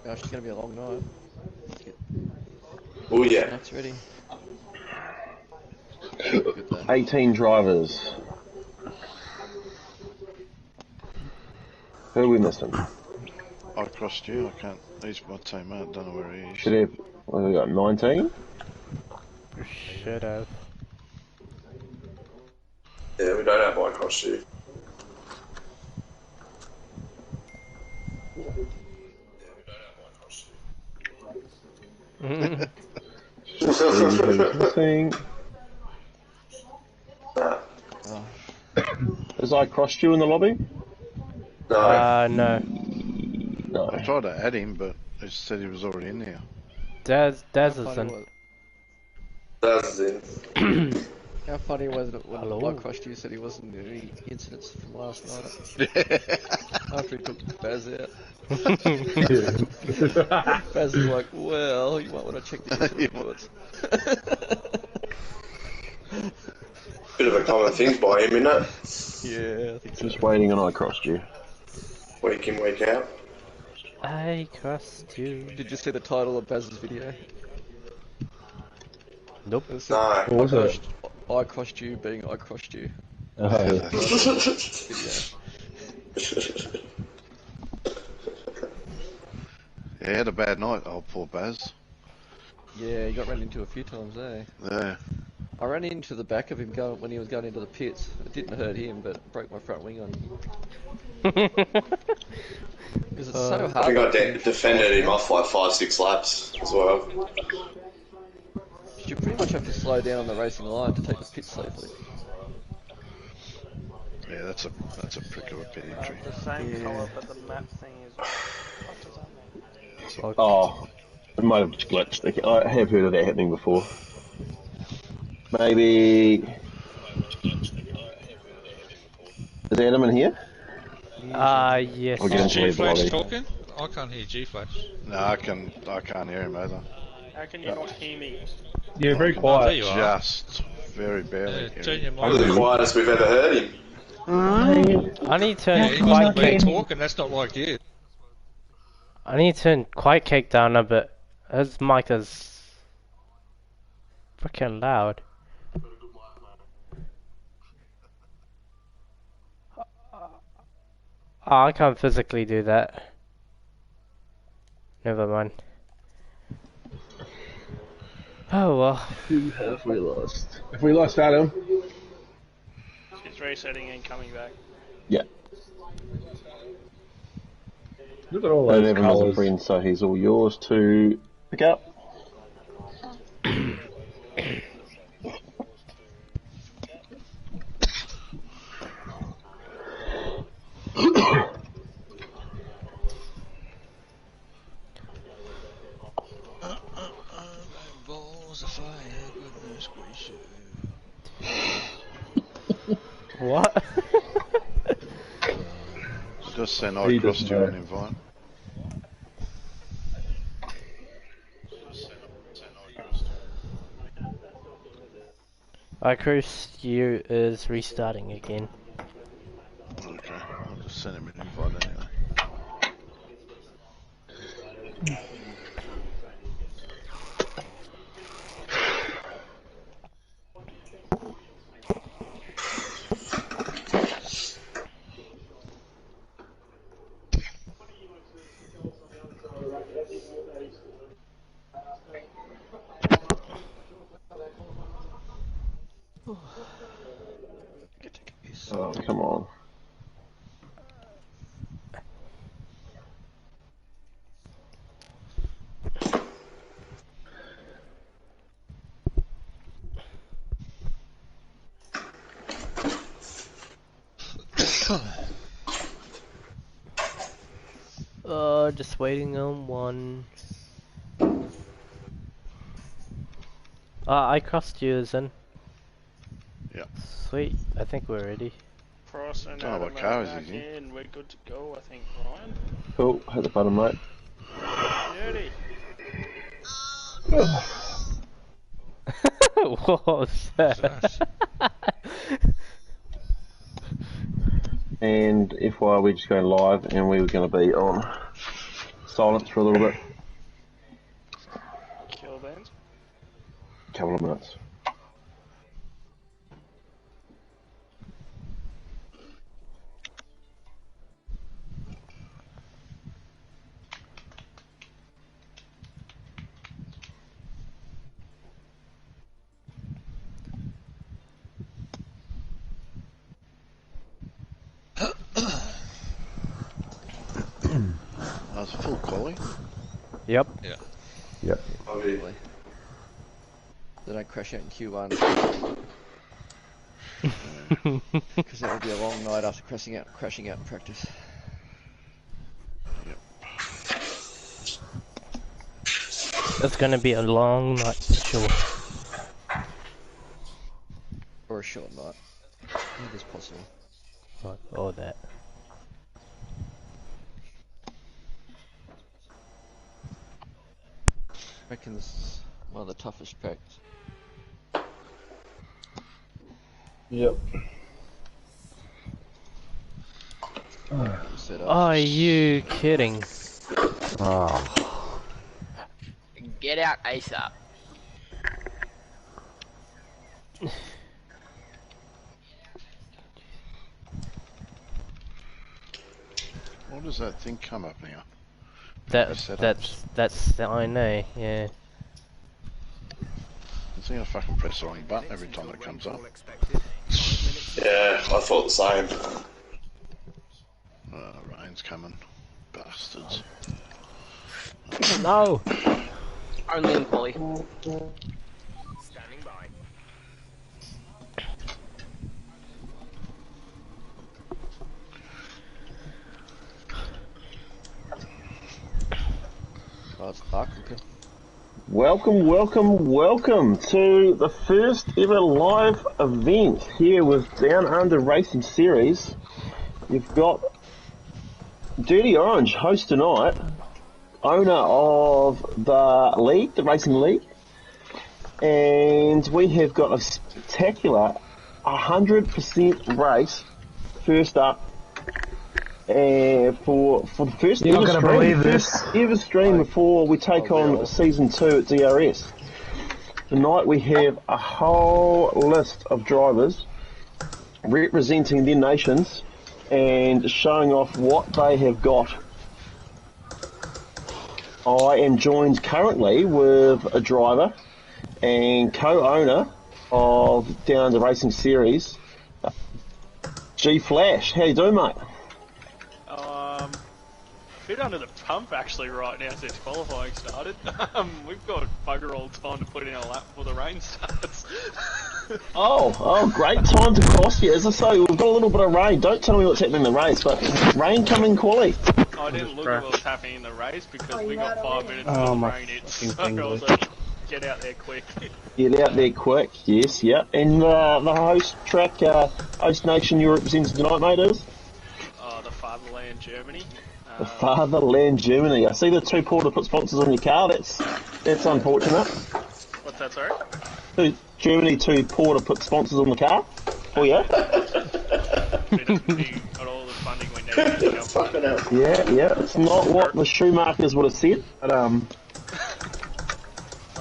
Oh, it's gonna be a long night. Oh yeah. Snacks ready. 18 drivers. Who are we missing? I crossed you. I can't. He's my teammate. Don't know where he is. Should have. What have we got? 19. Should have. Yeah, we don't have I cross you. Has I crossed you in the lobby? No. No. No. I tried to add him, but he said he was already in there. Daz is in. That's in. How funny was it when Hello? I crossed you said he wasn't in any incidents from last night after he took Baz out. Baz is like, well, you might want to check the incident reports. Bit of a common thing by him, isn't it? Yeah, I think so. Just waiting on I crossed you. Week in, week out. I crossed you. Did you see the title of Baz's video? Nope. It No. said, What was it? I crossed you being I crossed you. Oh, Yeah. Yeah, he had a bad night. Oh, poor Baz. Yeah, he got run into a few times, eh? Yeah. I ran into the back of him when he was going into the pits. It didn't hurt him, but it broke my front wing on him. Because it's so hard. I think I defended him off like 5-6 laps as well. You pretty much have to slow down on the racing line to take the pit safely. Yeah, that's a prick of a pit entry. The same Yeah. colour, but the map thing is. What does that mean? Oh, it might have just glitched. I have heard of that happening before. Maybe. Is Adam in here? Yes. We're getting Is to leave the G-Flash lobby. talking? I can't hear G-Flash. No, I can't hear him either. How can you not hear me? Yeah, very There quiet. you are. Just very barely. Yeah, turn your One of the mic. quietest we've ever heard him. I need to Yeah, turn he quite must be cake. talking. That's not like you. I need to turn quite cake down a bit. His mic is freaking loud. Oh, I can't physically do that. Never mind. Oh well. Who have we lost? Have we lost Adam? He's resetting and coming back. Yeah. Look at all Don't those have him as a colours. friend, so he's all yours to pick up. What? Just send He I crossed doesn't you know. an invite. You is restarting again. Okay, I'll just send him an invite anyway. Oh, come on. Just waiting on one. I crossed you as in. Yeah. Sweet, I think we're ready. Cross and Oh, Adam what car is back he in? in. We're good to go, I think, Ryan. Cool, hit the button, mate. Dirty. What was that? And FYI, we're just going live, and we were going to be on silence for a little bit. Kill bands. Couple of minutes. That's a full quality. Yep. Yep. Probably. They don't crash out in Q1. Because that will be a long night after crashing out in practice. It's gonna be a long night for sure. Or a short night. It is possible. Right, or that. I reckon this is one of the toughest tracks. Yep. Set up. Are you kidding? Oh. Get out ASAP. What does that thing come up now? That's I know, yeah. I think I fucking press the wrong button every time it comes up. Yeah, I thought the same. Rain's coming. Bastards. No! Only in quali. Standing by. Oh, it's dark looking. Welcome, welcome, welcome to the first ever live event here with Down Under Racing Series. You've got Dirty Orange, host tonight, owner of the league, the Racing League, and we have got a spectacular 100% race first up. For the first You're not ever gonna stream, believe this. first ever stream before we take on season 2 at DRS. Tonight we have a whole list of drivers representing their nations and showing off what they have got. I am joined currently with a driver and co-owner of Down the Racing Series, G Flash. How you doing, mate? Bit under the pump actually right now since qualifying started. We've got bugger all time to put in our lap before the rain starts. Oh, great time to cross you. As I say, we've got a little bit of rain. Don't tell me what's happening in the race, but rain coming quali. I didn't look at what was happening in the race because we got 5 minutes Oh, before the my rain hit, fucking so I was fingers. like, get out there quick. Get out there quick, yes, yeah. And the host track, host nation you're representing tonight, mate, is? The Fatherland, Germany. The Fatherland, Germany. I see the 2 Porter put sponsors on your car. That's unfortunate. What's that, sorry? Germany 2 Porter put sponsors on the car. Oh yeah. We got all the funding we need. Fucking hell. Yeah. It's not what the Schumachers would have said, but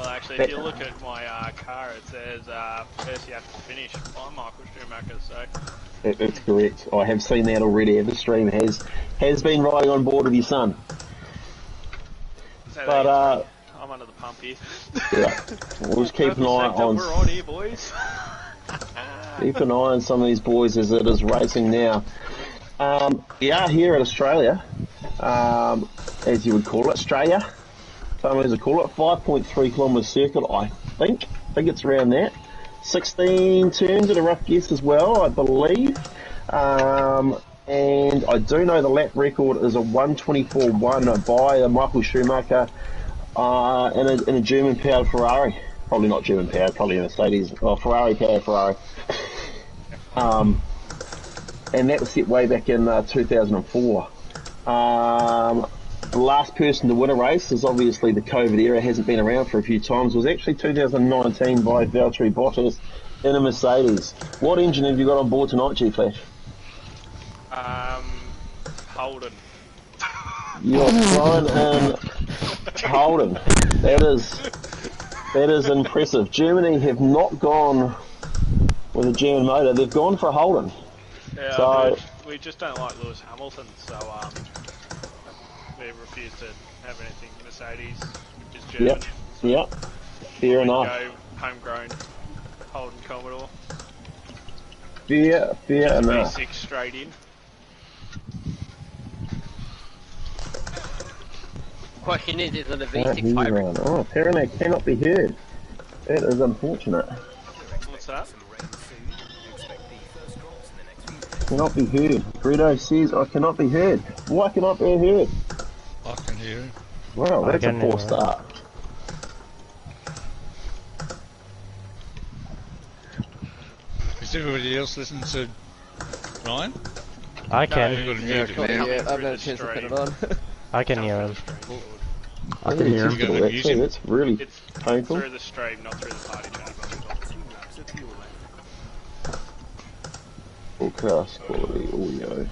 Well, actually, if you look at my car, it says first you have to finish by Michael Schumacher, so... It's correct. I have seen that already. The stream has been riding on board with your son. But I'm under the pump here. yeah, we'll just keep an eye on. We're on here, boys. Keep an eye on some of these boys as it is racing now. We are here at Australia, as you would call it, Australia. Some would call it 5.3 kilometre circuit. I think it's around that. 16 turns at a rough guess as well, I believe. And I do know the lap record is a 1:24.1 by Michael Schumacher in a German-powered Ferrari. Probably not German-powered, probably a Mercedes, or Ferrari-powered Ferrari. And that was set way back in 2004. The last person to win a race, is obviously the COVID era, hasn't been around for a few times, was actually 2019 by Valtteri Bottas in a Mercedes. What engine have you got on board tonight, G Flash? Holden. You're throwing in Holden. That is impressive. Germany have not gone with a German motor. They've gone for a Holden. Yeah, So we just don't like Lewis Hamilton, so we refuse to have anything Mercedes, which is German. yep. Fair enough. Go homegrown Holden Commodore. Fair enough. V6 straight in. Question is it a Can't V6 hear hybrid? around. Oh, apparently cannot be heard. That is unfortunate. What's that? Cannot be heard. Gredo says I cannot be heard. Why cannot be heard? I can hear him. Wow, that's a can hear poor it. start. Is everybody else listening to Ryan? I can. You've got to Yeah, mute it now. I haven't had a chance to put it on. I can hear him. I can hear him You've got still, to actually. mute That's really It's painful. through the stream, not through the party chat. Broadcast quality audio.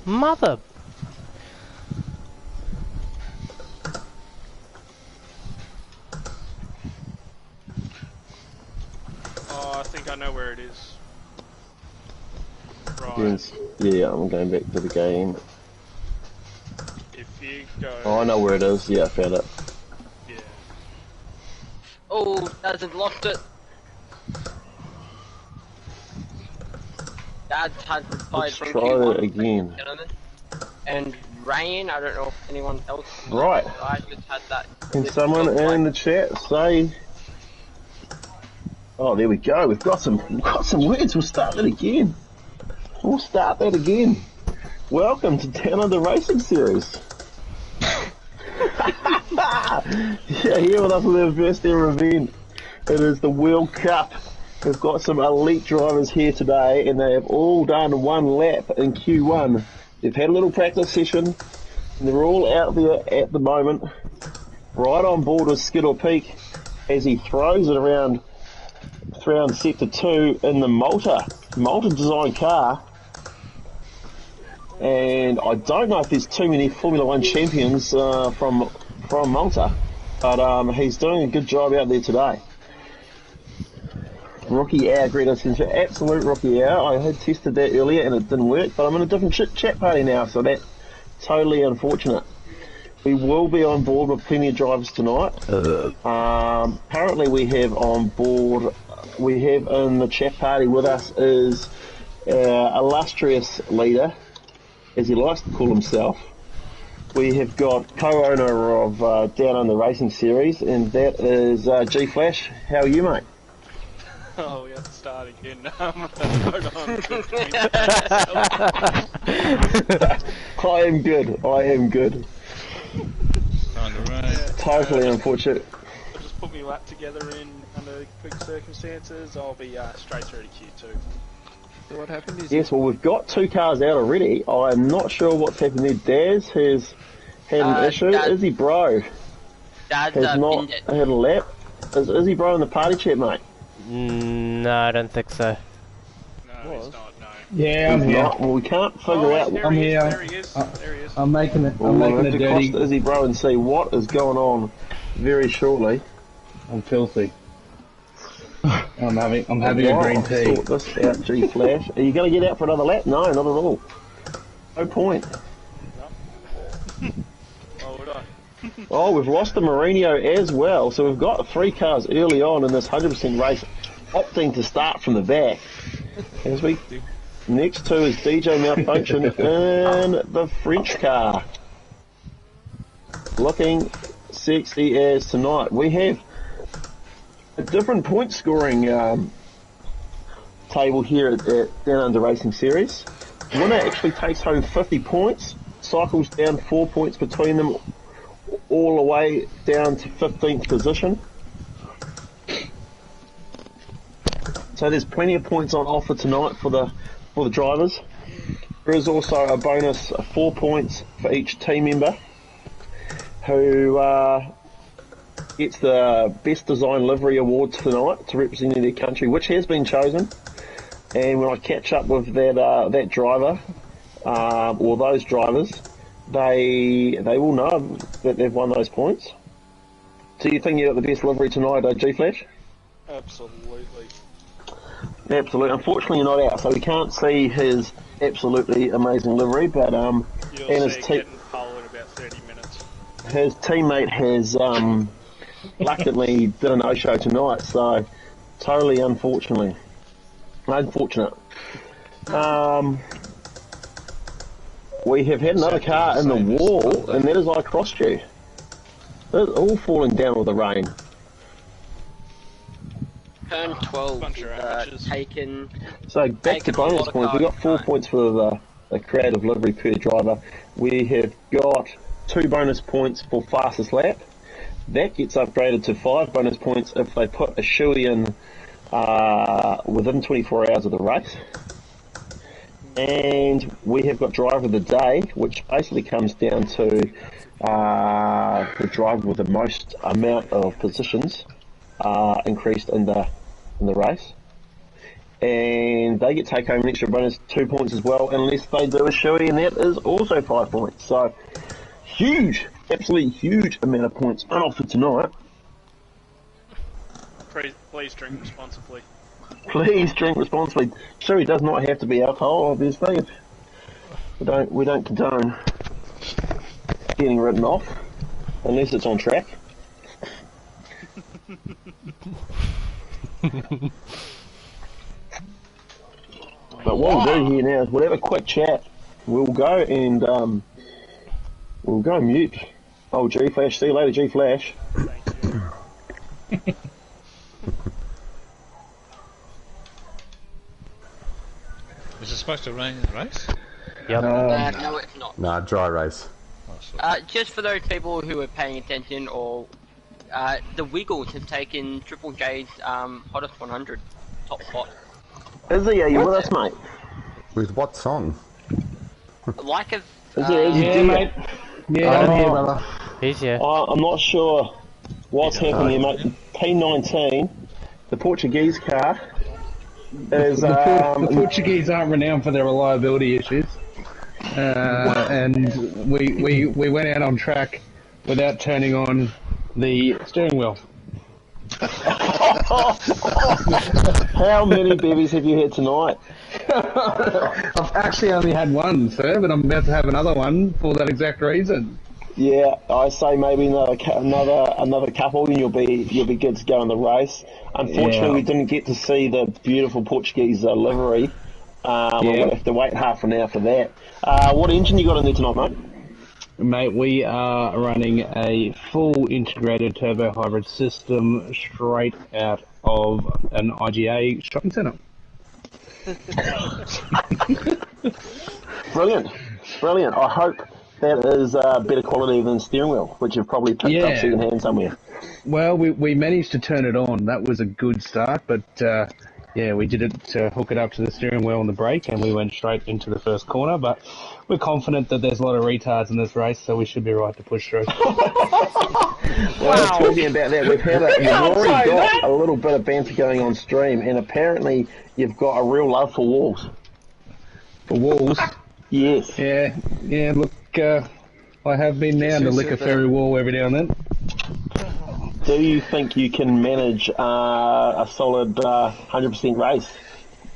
Mother. Oh, I think I know where it is. Right. Yes. Yeah, I'm going back to the game. If you go. Oh, I know where it is. Yeah, I found it. Yeah. Oh, hasn't lost it. Dad had fired Let's from try Q1, that again. gentlemen. And Ryan, I don't know if anyone else. Right. I just had that. Can someone in the chat say? Oh, there we go. We've got some words. We'll start that again. Welcome to Down Under Racing Series. Yeah, here with us with our first ever event. It is the World Cup. We've got some elite drivers here today, and they have all done one lap in Q1. They've had a little practice session, and they're all out there at the moment. Right on board with Skittle Peak as he throws it around sector 2 in the Malta design car. And I don't know if there's too many Formula 1 champions from Malta, but he's doing a good job out there today. Rookie hour, Greta says, absolute rookie hour. I had tested that earlier and it didn't work, but I'm in a different chat party now, so that's totally unfortunate. We will be on board with plenty of drivers tonight. Currently we have on board, we have in the chat party with us is our illustrious leader, as he likes to call himself. We have got co-owner of Down Under Racing Series, and that is G Flash. How are you, mate? Oh, we have to start again. Hold on. I am good. On the right. Totally unfortunate. I'll just put my lap together under quick circumstances. I'll be straight through to Q2. So what happened is Yes, well, we've got 2 cars out already. I'm not sure what's happened there. Daz has had an issue. Izzy Bro Dad's has not had a lap. Is Izzy Bro in the party chat, mate? No, I don't think so. No, he's not, no. Yeah, I'm He's here. not. Well, we can't figure out. There I'm he is, here. there he is. There he is. I'm making it. Well, I'm we'll making have it to cross dirty. Izzy Bro and see what is going on very shortly. I'm filthy. I'm having a green tea. Sort this out, G Flash. Are you going to get out for another lap? No, not at all. No point. Oh, would I? Oh, we've lost the Mourinho as well, so we've got 3 cars early on in this 100% race opting to start from the back. As we next to is DJ Malfunction in the French car. Looking sexy as tonight. We have a different point scoring table here at Down Under Racing Series. The winner actually takes home 50 points, cycles down 4 points between them, all the way down to 15th position. So there's plenty of points on offer tonight for the drivers. There is also a bonus of 4 points for each team member who gets the Best Design Livery Award tonight to represent their country, which has been chosen. And when I catch up with that driver, or those drivers, they will know that they've won those points. Do you think you got the best livery tonight, G-Flash? Absolutely. Absolutely. Unfortunately, you're not out, so we can't see his absolutely amazing livery. But You'll and see getting pole in about 30 minutes. his teammate has reluctantly did a no-show tonight, so totally unfortunate. We have had another car in the wall, and that is I crossed you. It's all falling down with the rain. Turn 12 Bunch of amateurs. taken. So back to Taken a lot bonus of points. We've got cars 4 tonight. points for the creative livery per driver. We have got 2 bonus points for fastest lap. That gets upgraded to 5 bonus points if they put a shoey in within 24 hours of the race. And we have got driver of the day, which basically comes down to the driver with the most amount of positions increased in the race. And they get take home an extra bonus 2 points as well, unless they do a shoey, and that is also 5 points. So huge, absolutely huge amount of points unoffered tonight. Please drink responsibly. Please drink responsibly. Shoey does not have to be alcohol, obviously. We don't condone getting written off unless it's on track. But what we'll do here now is we'll have a quick chat. We'll go and we'll go mute. Oh, G-Flash. See you later, G-Flash. Is it supposed to rain in the race? Yep. No, it's not. Nah, dry race. Just for those people who are paying attention, or the Wiggles have taken Triple J's hottest 100 top spot. Izzy, are you with us, mate? With what song? Like a Yeah, mate. Yeah, I'm here, brother. He's here. I'm not sure what's happening, mate. P19, the Portuguese car, is The Portuguese aren't renowned for their reliability issues, and we went out on track without turning on the steering wheel. How many bevies have you had tonight? I've actually only had one, sir, but I'm about to have another one for that exact reason. Yeah, I say maybe another couple, and you'll be good to go in the race. Unfortunately, Yeah. we didn't get to see the beautiful Portuguese livery. We'll have to wait half an hour for that. What engine you got in there tonight, mate? Mate, we are running a full integrated turbo hybrid system straight out of an IGA shopping centre. Brilliant. I hope that is better quality than steering wheel, which you've probably picked up second hand somewhere. Well, we managed to turn it on. That was a good start, but we did it to hook it up to the steering wheel and the brake, and we went straight into the first corner. But we're confident that there's a lot of retards in this race, so we should be right to push through. Well, talking about that, you've already got a little bit of banter going on stream, and apparently you've got a real love for walls. For walls? Yes. Yeah, look, I have been down to lick a ferry wall every now and then. Do you think you can manage a solid 100% race?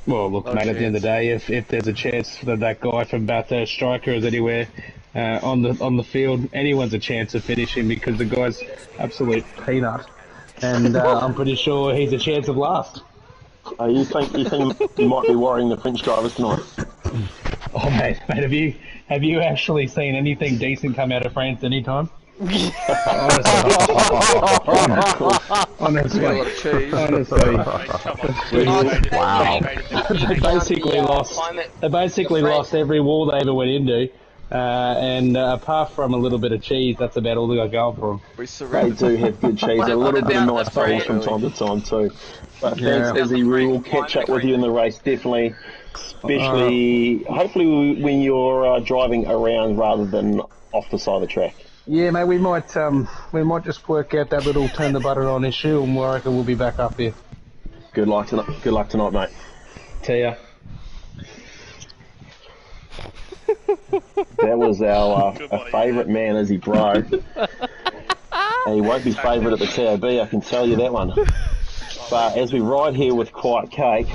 Well, look, mate, at the end of the day, if there's a chance that guy from Bathurst Striker is anywhere on the field, anyone's a chance of finishing because the guy's absolute peanut, and I'm pretty sure he's a chance of last. You think you might be worrying the French drivers tonight? Oh, mate, have you actually seen anything decent come out of France anytime? Honestly. Wow. They basically lost every wall they ever went into, and apart from a little bit of cheese, that's about all they got going for them. They do have good cheese, a little bit of nice bubbles from time to time too. But thanks, Izzy. We will catch up with you in the race, definitely. Especially, hopefully, when you're driving around rather than off the side of the track. Yeah, mate, we might just work out that little turn the button on issue, and I reckon we'll be back up here. Good luck tonight, mate. See ya. That was our favourite man, Izzy Bro. And he won't be favourite at the TAB, I can tell you that one. But as we ride here with Quiet Cake,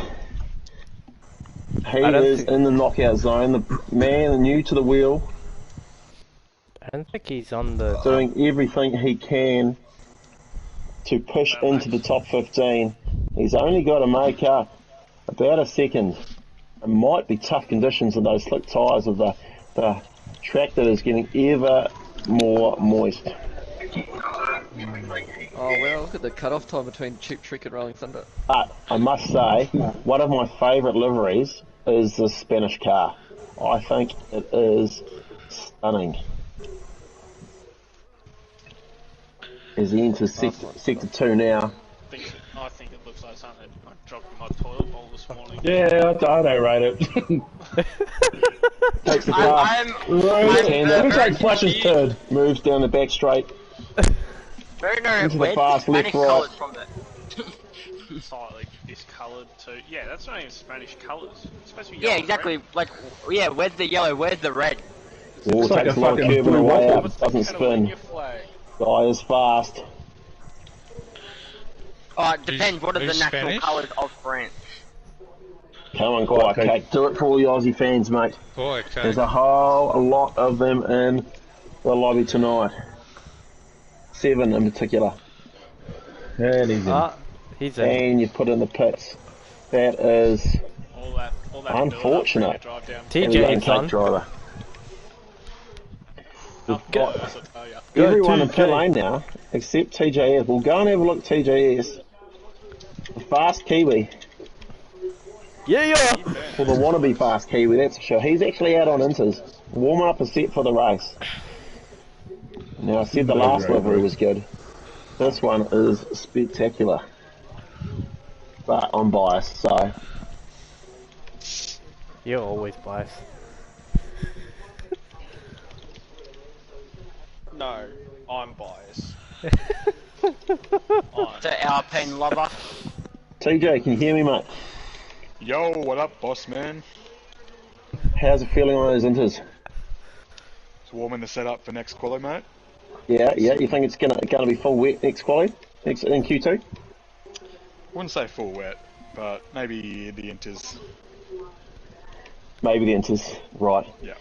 he is in the knockout zone, the man new to the wheel. I don't think he's on the... Doing everything he can to push into the top 15. He's only got to make up about a second. It might be tough conditions in those slick tyres of the track that is getting ever more moist. Oh well, look at the cut-off time between Cheap Trick and Rolling Thunder. But I must say, one of my favourite liveries is the Spanish car. I think it is stunning. As he enters sector 2 now. I think it looks like something I dropped in my toilet bowl this morning. Yeah, I don't rate it. Takes the car. Looks like Flash's turd. Moves down the back straight. Into the fast left, right. From it? Slightly discoloured too. Yeah, that's not even Spanish colours. It's supposed to be Yeah, yellow, exactly. red. Like, yeah, where's the yellow? Where's the red? Oh, like takes a a lot of fucking curving blue away waffle. out. Doesn't spin. Catalonia flag. Guy is fast. Oh, it depends. What are the who's national Spanish? colours of France? Come on, Quiet Cake. Do it for all you Aussie fans, mate. Boy, There's a whole lot of them in the lobby tonight. 7 in particular. And he's in. He's in. And you put in the pits. That is All that unfortunate. drive down. TJ's on. Cake driver. Good. I tell ya. Good, Everyone in 2K. pit lane now, except TJS. We'll go and have a look at TJS. The fast Kiwi. Yeah. Well, the wannabe fast Kiwi, that's for sure. He's actually out on inters. Warm-up is set for the race. Now, I said the last livery was good. This one is spectacular. But I'm biased, so... You're always biased. No, I'm biased. The Alpine lover. TJ, can you hear me, mate? Yo, what up, boss man? How's it feeling on those inters? It's warming the setup for next quali, mate. Yeah, you think it's gonna be full wet next quali? In Q2? Wouldn't say full wet, but maybe the inters. Maybe the inters, right. Yeah.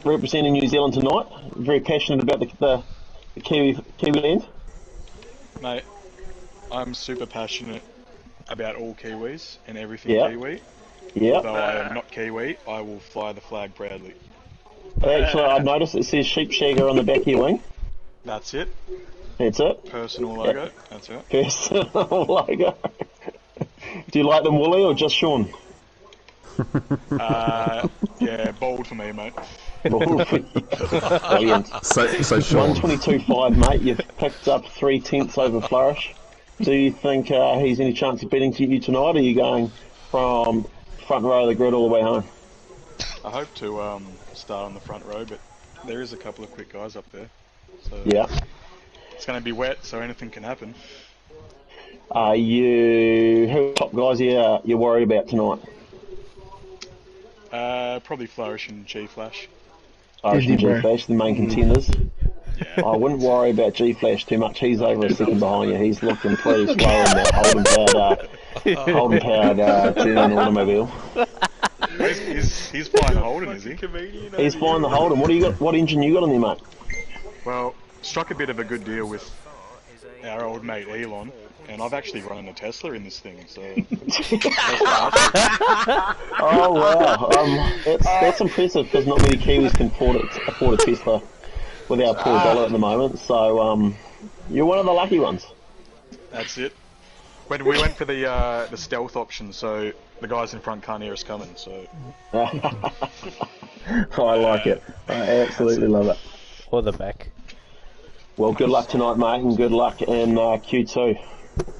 Representing New Zealand tonight. Very passionate about the Kiwi land. Mate, I'm super passionate about all Kiwis and everything Yeah. Kiwi. Yeah. Though I am not Kiwi, I will fly the flag proudly. Actually, I noticed it says Sheep Shagger on the back of your wing. That's it. That's it. Personal logo. That's it. Personal logo. Do you like them woolly or just Sean? Yeah, bold for me, mate. Brilliant. So Sean. 122.5, mate. You've picked up 3/10 over Flourish. Do you think he's any chance of beating you tonight, or are you going from front row of the grid all the way home? I hope to start on the front row, but there is a couple of quick guys up there. So Yeah. it's going to be wet, so anything can happen. Who are the top guys you're worried about tonight? Probably Flourish and G-Flash. Irish and G-Flash, the main contenders. Yeah. I wouldn't worry about G-Flash too much. He's over a second behind you. He's looking pretty slow in that Holden powered tuning automobile. He's flying the Holden, is he? He's flying the Holden. What do you got? What engine you got on there, mate? Well, struck a bit of a good deal with our old mate Elon, and I've actually run a Tesla in this thing, so... Oh wow, that's impressive because not many Kiwis can afford a Tesla with our poor dollar at the moment. So you're one of the lucky ones. That's it. When we went for the stealth option, so the guys in front can't hear us coming. So I like it. I absolutely love it. Or the back. Well, good luck tonight, mate, and good luck in Q2.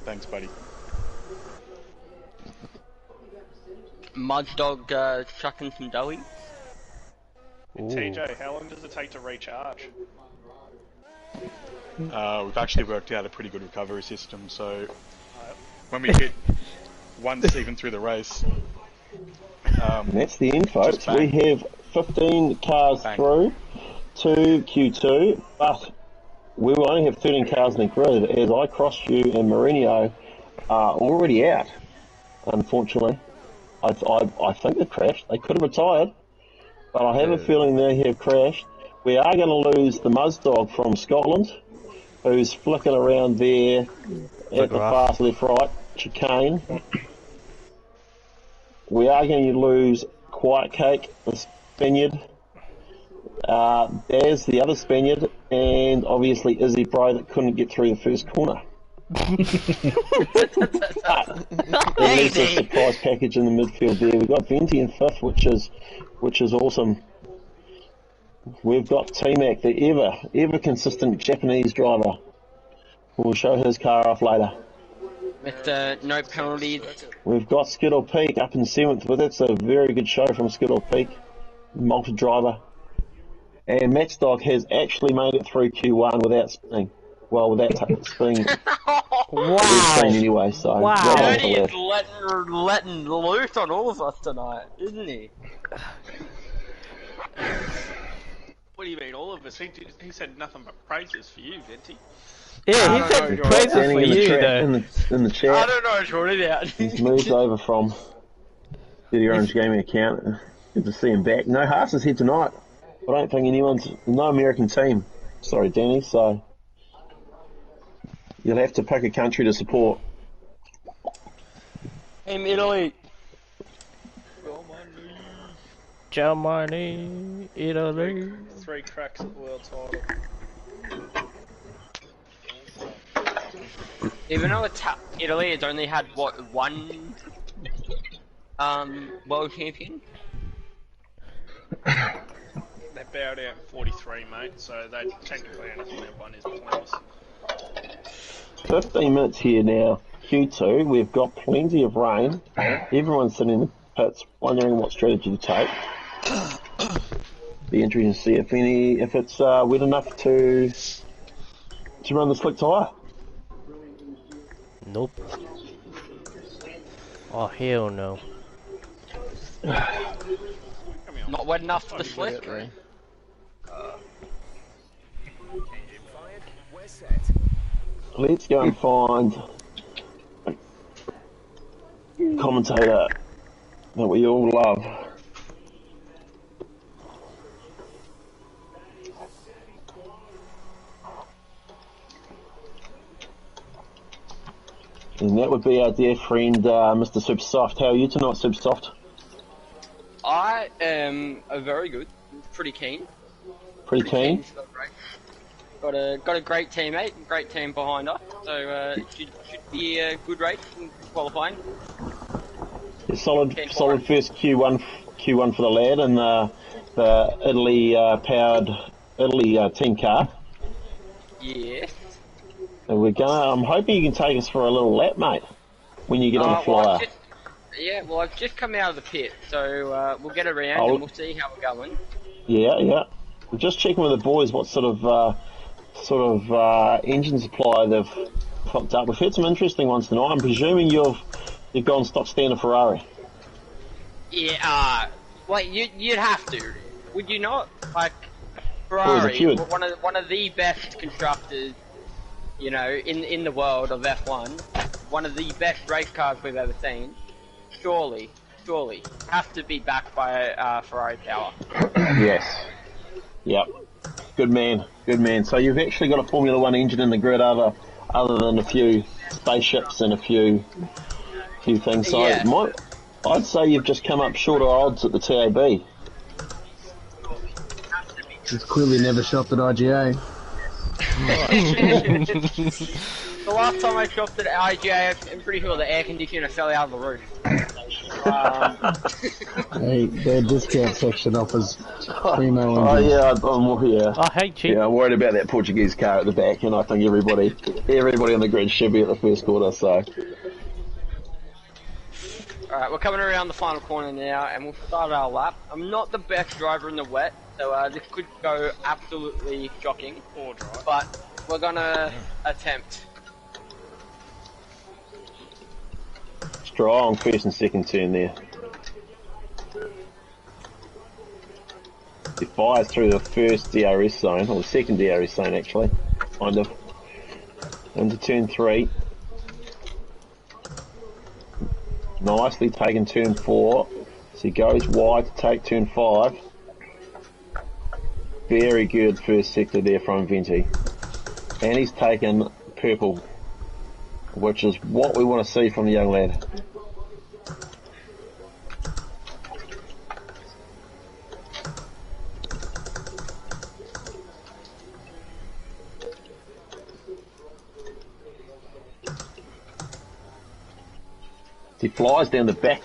Thanks, buddy. Mud Dog chucking some doughy. TJ, how long does it take to recharge? We've actually worked out a pretty good recovery system, so when we hit once even through the race... And that's the end, folks. We have 15 cars through to Q2, but we will only have 13 cars in the grid as I Cross You and Mourinho are already out, unfortunately. I think they've crashed. They could have retired, but I have a feeling they have crashed. We are going to lose the Muzdog from Scotland, who's flicking around there at the fast left-right chicane. We are going to lose Quiet Cake, the Spaniard, Daz, the other Spaniard, and obviously Izzy Bro that couldn't get through the first corner. At least a surprise package in the midfield there. We've got Venti in fifth, which is awesome. We've got T-Mac, the ever consistent Japanese driver. We'll show his car off later. With no penalties. We've got Skittle Peak up in 7th, but that's a very good show from Skittle Peak. Multi-driver. And Matchdog has actually made it through Q1 without spinning. Well, without spinning. Wow. Anyway, so wow. Dirty is letting loose on all of us tonight, isn't he? What do you mean, all of us? He said nothing but praises for you, Venti. Yeah, he said praises for you, though. In the chat. I don't know, shorted out. He's moved over from the Orange Gaming account. Good to see him back. No Haas is here tonight. I don't think no American team. Sorry, Danny, so you'll have to pick a country to support. Team Italy. Germany, Italy. 3 cracks at the world title. Even though Italy has only had, what, one world champion? They bowed out in 43, mate, so they technically anything they've won is pointless. 15 minutes here now. Q2, we've got plenty of rain. Everyone's sitting in the pits wondering what strategy to take. Be interesting to see if it's wet enough to run the slick tyre. Nope. Oh hell no. Not wet enough for the slick. Let's go and find a commentator that we all love. And that would be our dear friend, Mr. Supersoft. How are you tonight, Supersoft? I am very good. Pretty keen. Pretty keen? Got a great teammate, great team behind us. So should be a good race in qualifying. Yeah, solid first Q1 for the lad and the Italy powered Italy team car. Yes. And I'm hoping you can take us for a little lap, mate, when you get on the flyer. Well, I've just come out of the pit, so we'll get around and we'll see how we're going. Yeah. We're just checking with the boys what sort of engine supply they've popped up. We've had some interesting ones tonight. I'm presuming you've gone stock standard Ferrari. Yeah. Well, you'd have to, would you not? Like Ferrari, one of the best constructors. You know, in the world of F1, one of the best race cars we've ever seen. Surely, has to be backed by Ferrari power. Yes. Yep. Good man. So you've actually got a Formula 1 engine in the grid other than a few spaceships and a few things. So yeah. I'd say you've just come up shorter odds at the TAB. He's clearly never shopped at IGA. The last time I shopped at IGA, I'm pretty sure the air conditioner fell out of the roof. Hey, their discount section offers primo. Oh yeah. Oh hey, cheap. Yeah, I'm worried about that Portuguese car at the back, and I think everybody on the grid should be at the first quarter. So. Alright, we're coming around the final corner now, and we'll start our lap. I'm not the best driver in the wet, so this could go absolutely shocking. But we're gonna attempt. Strong first and second turn there. He fires through the first DRS zone, or the second DRS zone actually, kind of. Into turn 3. Nicely taken turn 4. So he goes wide to take turn 5. Very good first sector there from Venti. And he's taken purple, which is what we want to see from the young lad. He flies down the back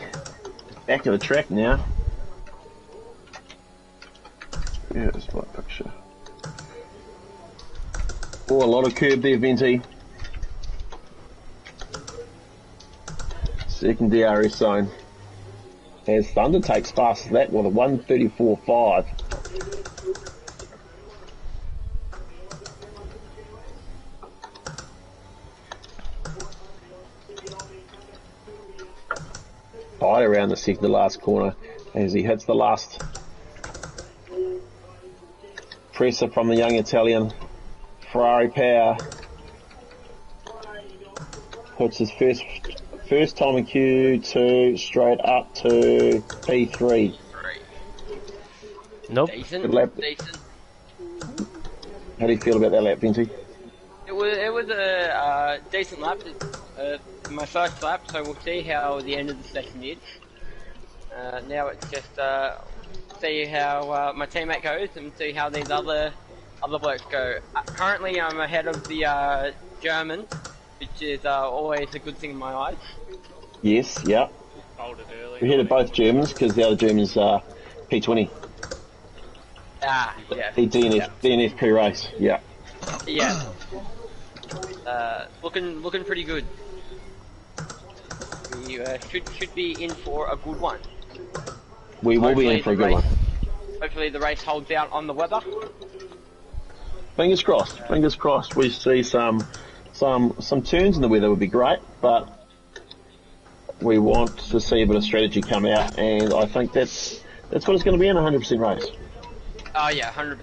of the track now. Yeah, it's my picture. Oh, a lot of curb there, Venti. Second DRS zone. As Thunder takes fast as that with a 1:34.5. Tight around the last corner as he hits the last presser from the young Italian. Ferrari power. Puts his first time in Q2 straight up to P3. Nope. Decent. Decent. How do you feel about that lap, Venti? It was a decent lap. My first lap, so we'll see how the end of the session is. Now it's just see how my teammate goes and see how these other blokes go. Currently, I'm ahead of the German, which is always a good thing in my eyes. Yes, yeah. Hold it early. We're ahead of both Germans because the other German's P20. Ah, yeah. DNF pre-race, yeah. Yeah. Looking pretty good. We should be in for a good one. We will be in for a good one. Hopefully the race holds out on the weather. Fingers crossed. Fingers crossed. We see some turns in the weather would be great, but we want to see a bit of strategy come out, and I think that's what it's going to be in a 100% race. Oh yeah, 100%.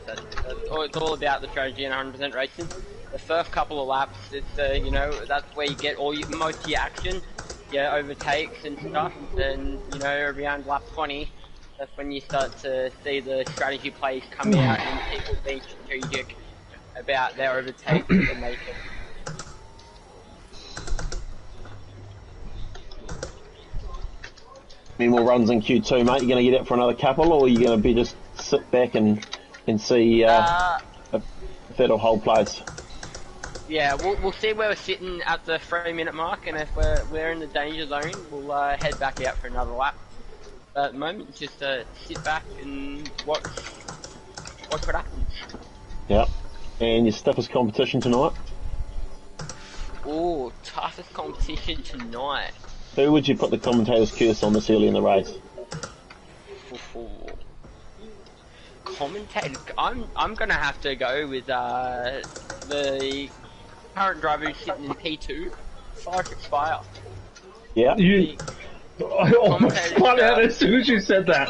It's all about the strategy and 100% racing. The first couple of laps, it's you know, that's where you get most of your action, your overtakes and stuff. And you know, around lap 20, that's when you start to see the strategy plays come out and people being strategic about their overtakes that they're making. Any more runs in Q2, mate? You going to get out for another couple, or are you going to be just sit back and see if that'll hold place? Yeah, we'll see where we're sitting at the 3-minute mark, and if we're in the danger zone, we'll head back out for another lap. But at the moment, just sit back and watch what happens. Yep. And your toughest competition tonight? Oh, toughest competition tonight. Who would you put the commentator's curse on this early in the race? Commentator, I'm gonna have to go with the current driver who's sitting in P2, Cyrus Expire. Yeah. You. I almost spun out as soon as you said that.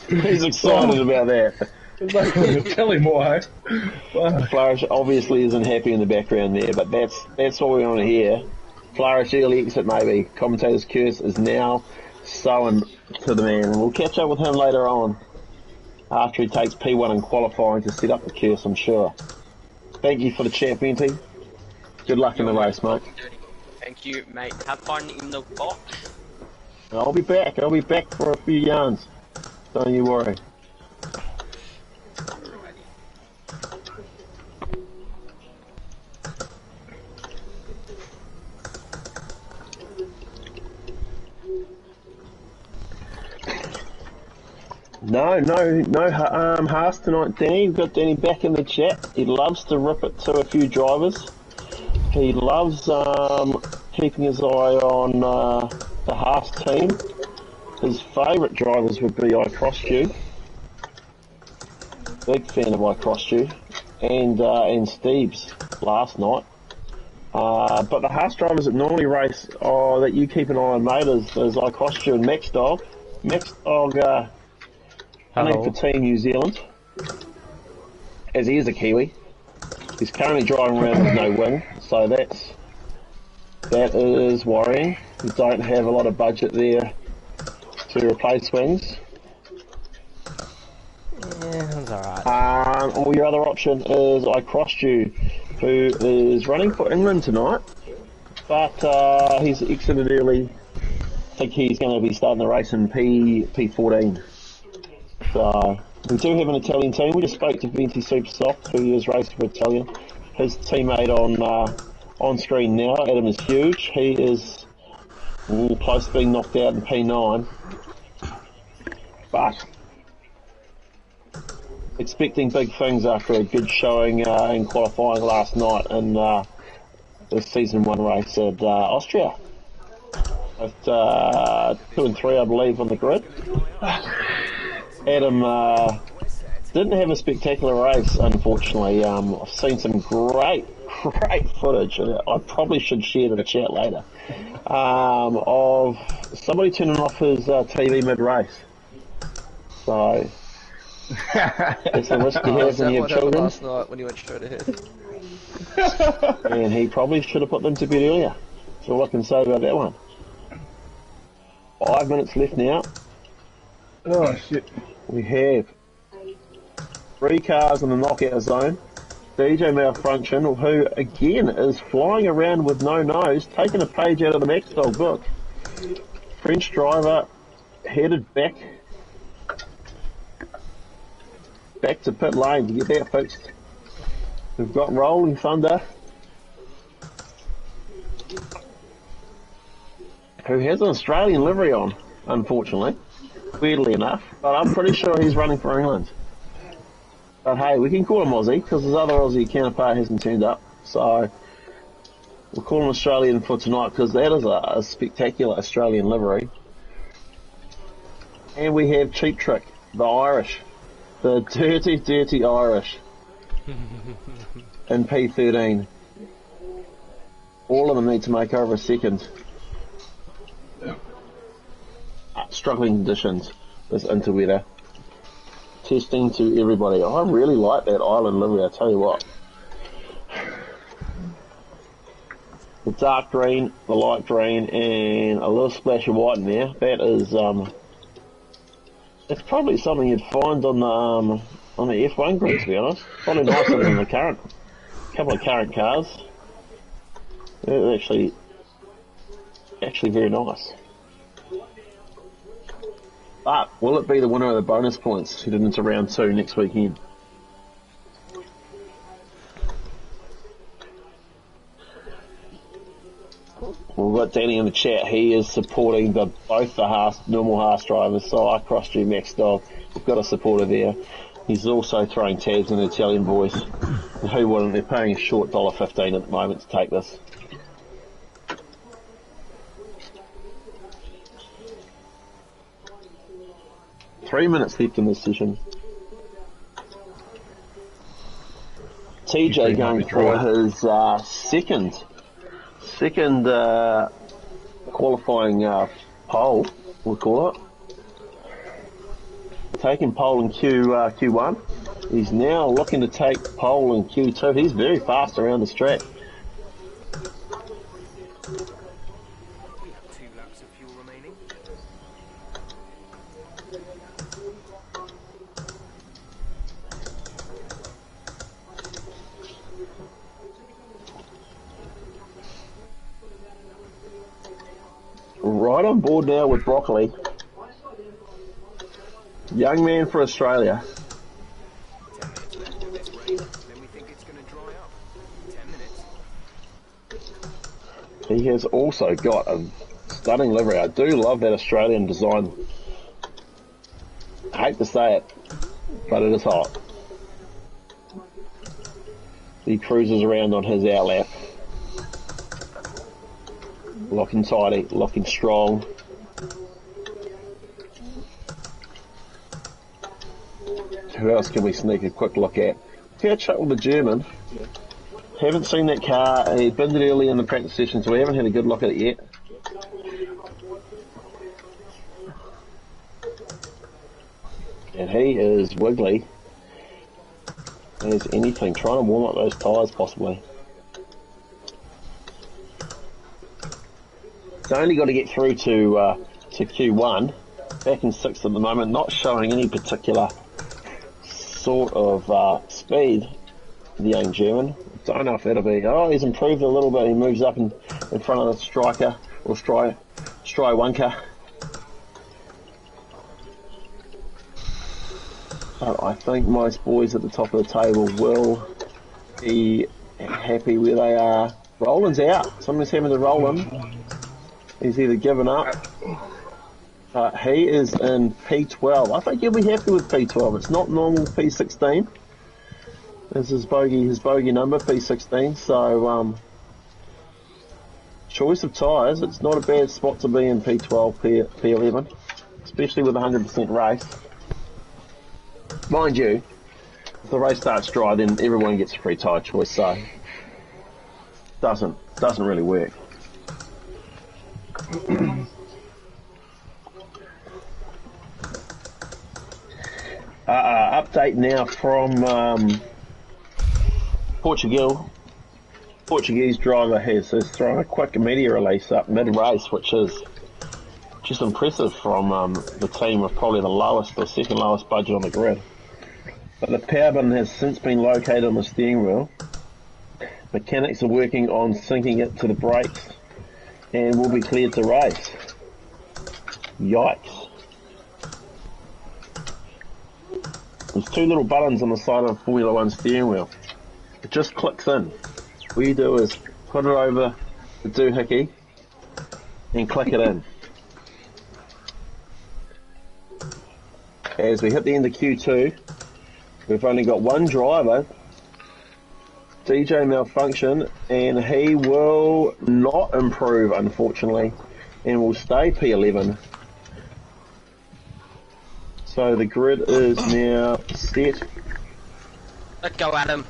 He's excited about that. Tell him why. Flourish obviously isn't happy in the background there, but that's what we want to hear. Flourish early exit maybe. Commentator's curse is now sown to the man. We'll catch up with him later on after he takes P1 in qualifying to set up the curse, I'm sure. Thank you for the chat, Venti. Good luck in the race, mate. Thank you, mate. Have fun in the box. I'll be back for a few yarns. Don't you worry. No Haas tonight, Danny. We've got Danny back in the chat. He loves to rip it to a few drivers. He loves keeping his eye on the Haas team. His favourite drivers would be iCrossU. Big fan of iCrossU. And Steve's last night. But the Haas drivers that normally race, that you keep an eye on, mate, is I cost you and Max Dog. Max Dog, running for Team New Zealand, as he is a Kiwi. He's currently driving around with no wing, so that is worrying. We don't have a lot of budget there to replace wings. Yeah, that's alright. Or your other option is I crossed you, who is running for England tonight, but he's exited early. I think he's going to be starting the race in P14. So we do have an Italian team. We just spoke to Venti Supersoft, who is racing for Italian. His teammate on screen now, Adam, is huge. He is close to being knocked out in P9, but expecting big things after a good showing in qualifying last night in the season 1 race at Austria. With 2 and 3, I believe, on the grid. Adam didn't have a spectacular race, unfortunately. I've seen some great footage, and I probably should share it in the chat later, of somebody turning off his TV mid-race. So it's a risk you have when you have children. Last night when you went straight ahead. And he probably should have put them to bed earlier. That's all I can say about that one. 5 minutes left now. Oh shit. We have 3 cars in the knockout zone. DJ Malfunction, who again is flying around with no nose, taking a page out of the Maxwell book. French driver headed back to pit lane to get that fixed. We've got Rolling Thunder, who has an Australian livery on, unfortunately, weirdly enough, but I'm pretty sure he's running for England. But hey, we can call him Aussie, because his other Aussie counterpart hasn't turned up, so we'll call him Australian for tonight, because that is a spectacular Australian livery. And we have Cheap Trick, the Irish, the dirty Irish, in P13. All of them need to make over a second. Struggling conditions, this interweather. Testing to everybody. I really like that island livery, I tell you what. The dark green, the light green, and a little splash of white in there. That is, it's probably something you'd find on the F1 grid, to be honest. Probably nicer than the current, couple of current cars. They're actually very nice. But will it be the winner of the bonus points heading into round 2 next weekend? We've got Danny in the chat. He is supporting both the normal Haas drivers, so I crossed you, Max Dog. We've got a supporter there. He's also throwing tabs in the Italian boys. And who wouldn't? They're paying a short $1.15 at the moment to take this. Three minutes left in this session. TJ going for his second qualifying pole, we'll call it. Taking pole in Q1. He's now looking to take pole in Q2. He's very fast around this track. Right on board now with Broccoli. Young man for Australia. He has also got a stunning livery. I do love that Australian design. I hate to say it, but it is hot. He cruises around on his outlap. Looking tidy, looking strong. Who else can we sneak a quick look at? Catch up with the German. Haven't seen that car. He binned it early in the practice session, so we haven't had a good look at it yet. And he is wiggly as anything, trying to warm up those tyres possibly. He's only got to get through to Q1, back in 6th at the moment, not showing any particular sort of speed, the young German. Don't know if that'll be, oh, he's improved a little bit, he moves up in front of the striker, or Strywunker. But I think most boys at the top of the table will be happy where they are. Roland's out. Someone's having to roll him. He's either given up. But he is in P12. I think he'll be happy with P12. It's not normal P16. This is his bogey number, P16. So, choice of tyres. It's not a bad spot to be in P12, P11. Especially with a 100% race. Mind you, if the race starts dry, then everyone gets a free tyre choice, so doesn't really work. Update now from Portugal. Portuguese driver has thrown a quick media release up mid-race, which is just impressive from the team with probably the second lowest budget on the grid. But the power button has since been located on the steering wheel. Mechanics are working on syncing it to the brakes and will be cleared to race. Yikes. There's two little buttons on the side of the Formula 1 steering wheel. It just clicks in. All you do is put it over the doohickey and click it in. As we hit the end of Q2, we've only got one driver, DJ Malfunction, and he will not improve, unfortunately, and will stay P11. So the grid is now set. Let's go, Adam.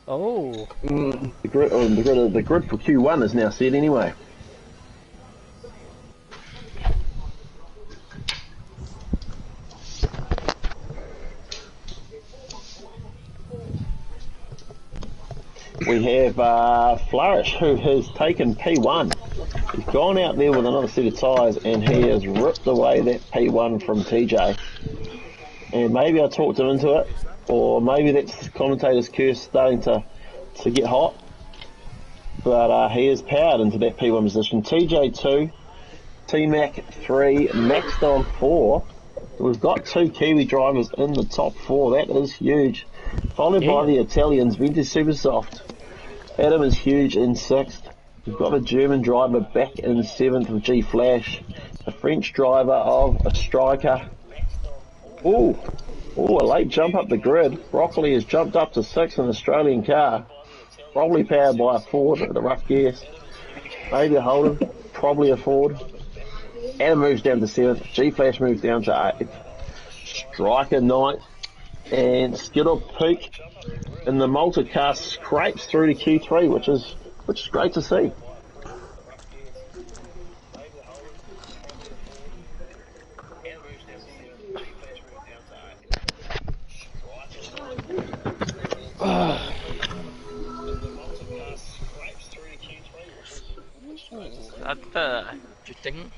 Oh. The grid for Q1 is now set anyway. We have Flourish, who has taken P1. He's gone out there with another set of tyres and he has ripped away that P1 from TJ. And maybe I talked him into it, or maybe that's commentator's curse starting to get hot. But he is powered into that P1 position. TJ 2, T-Mac 3, Maxdom 4. We've got two Kiwi drivers in the top 4. That is huge. Followed by the Italians, Vintage Supersoft. Adam is huge in 6th. We've got a German driver back in 7th with G Flash. A French driver of a striker. Ooh, a late jump up the grid. Broccoli has jumped up to 6th in an Australian car. Probably powered by a Ford at a rough guess. Maybe a Holden, probably a Ford. Adam moves down to 7th. G Flash moves down to 8th. Striker 9th. And Skittle Peak in the Malta car scrapes through to Q3, which is great to see. That's interesting.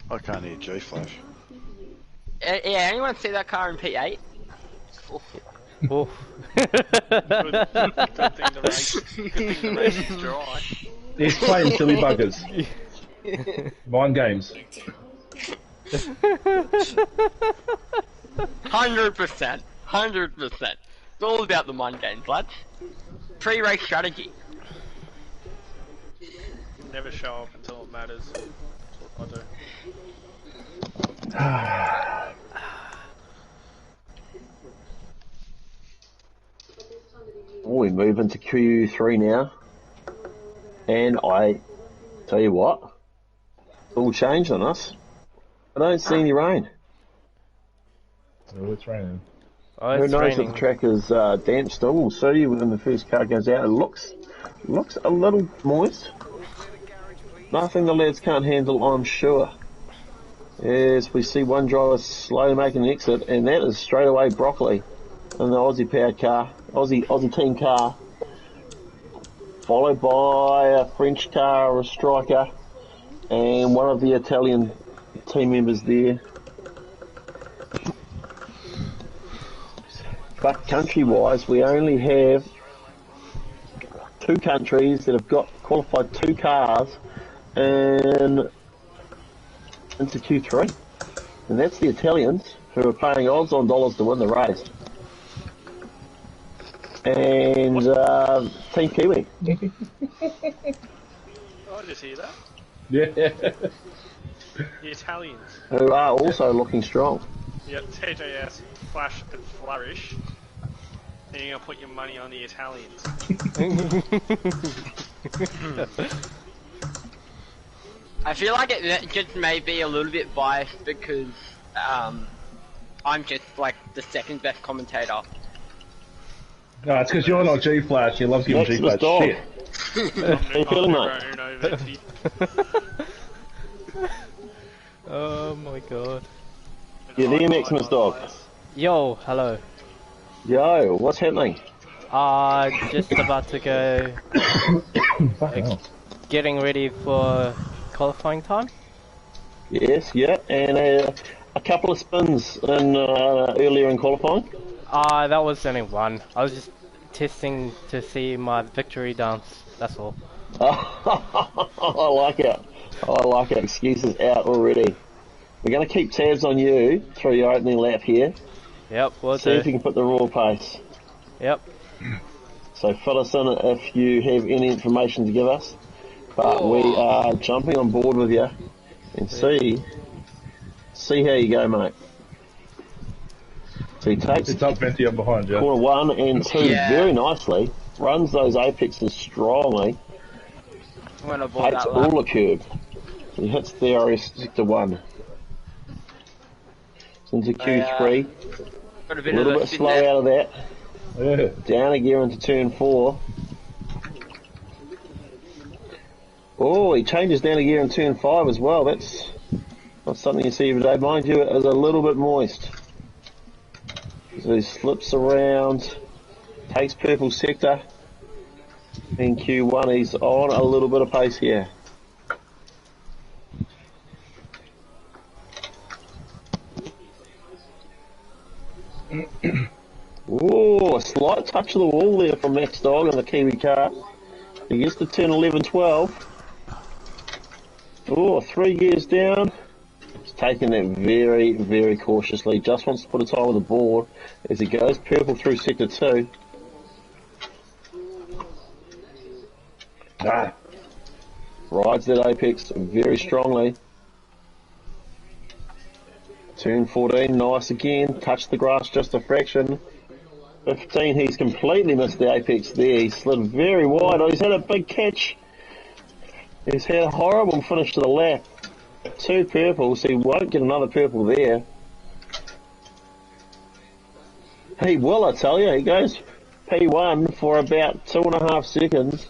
I can't hear G-Flash. Yeah, anyone see that car in P8? Oh. Good thing the race is dry. He's playing silly buggers. Mind games. 100%. 100%. It's all about the mind games, lads. Pre-race strategy. Never show up until it matters. That's what I do. We move into Q3 now. And I tell you what, it's all changed on us. I don't see any rain. Oh, it's raining. Oh, Who it's knows raining. if the track is damp still? We'll see when the first car goes out. It looks a little moist. Nothing the lads can't handle, I'm sure. As we see one driver slowly making an exit, and that is straight away Broccoli in the Aussie powered car, Aussie team car, followed by a French car, a Striker, and one of the Italian team members there. But country-wise, we only have 2 countries that have got qualified 2 cars into Q3, and that's the Italians, who are paying odds on dollars to win the race, and Team Kiwi. Oh, I just hear that. Yeah. The Italians. Who are also looking strong. Yep, TJS, Flash and Flourish. And you're going to put your money on the Italians. I feel like it just may be a little bit biased because I'm just like the second best commentator. No, it's because you're not G-Flash. You love giving G-Flash shit. How you feeling, mate? Oh my god. You're there, Maximus Dog. Yo, hello. Yo, what's happening? Just about to go. Getting ready for qualifying time. Yes, yeah, and a couple of spins earlier in qualifying. That was only one. I was just testing to see my victory dance. That's all. I like it. I like it. Excuses out already. We're going to keep tabs on you through your opening lap here. Yep, we'll See if you can put the raw pace. Yep. So fill us in if you have any information to give us. But we are jumping on board with you and see how you go, mate. So he takes It's up Venti up behind you. corner 1 and 2 Yeah. very nicely. Runs those apexes strongly. I'm gonna avoid Takes that lap. all the curb. He hits DRS sector 1. Into Q3. Got a A bit little of a bit spin slow there. out of that. Yeah. Down a gear into turn 4. Oh, he changes down a gear in turn 5 as well. That's not something you see every day. Mind you, it is a little bit moist. So he slips around, takes purple sector. In Q1, he's on a little bit of pace here. Oh, a slight touch of the wall there from Max Dog and the Kiwi car. He gets to turn 11, 12. Oh, 3 gears down. He's taking it very, very cautiously. Just wants to put a time on the board as he goes purple through sector 2. Rides that apex very strongly. Turn 14, nice again. Touched the grass just a fraction. 15, he's completely missed the apex there. He slid very wide. Oh, he's had a big catch. He's had a horrible finish to the lap. 2 purples, he won't get another purple there. He will, I tell you. He goes P1 for about 2.5 seconds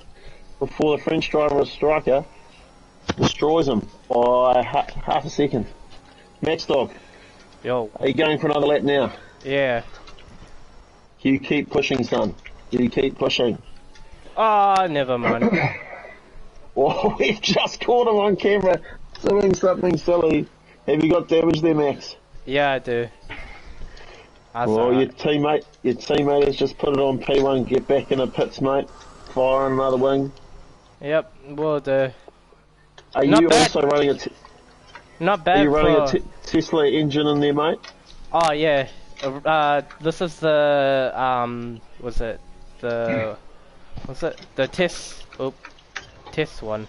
before the French driver, Striker, destroys him by half a second. Max Dog. Yo. Are you going for another lap now? Yeah. You keep pushing, son. You keep pushing. Never mind. Oh, we've just caught him on camera doing something silly. Have you got damage there, Max? Yeah, I do. That's Well, alright. your teammate has just put it on P1. Get back in the pits, mate. Fire on another wing. Yep, will do. Are Not you bad. also running Not Are bad you running for... a Tesla engine in there, mate? Oh, yeah. This is the, was it the test one.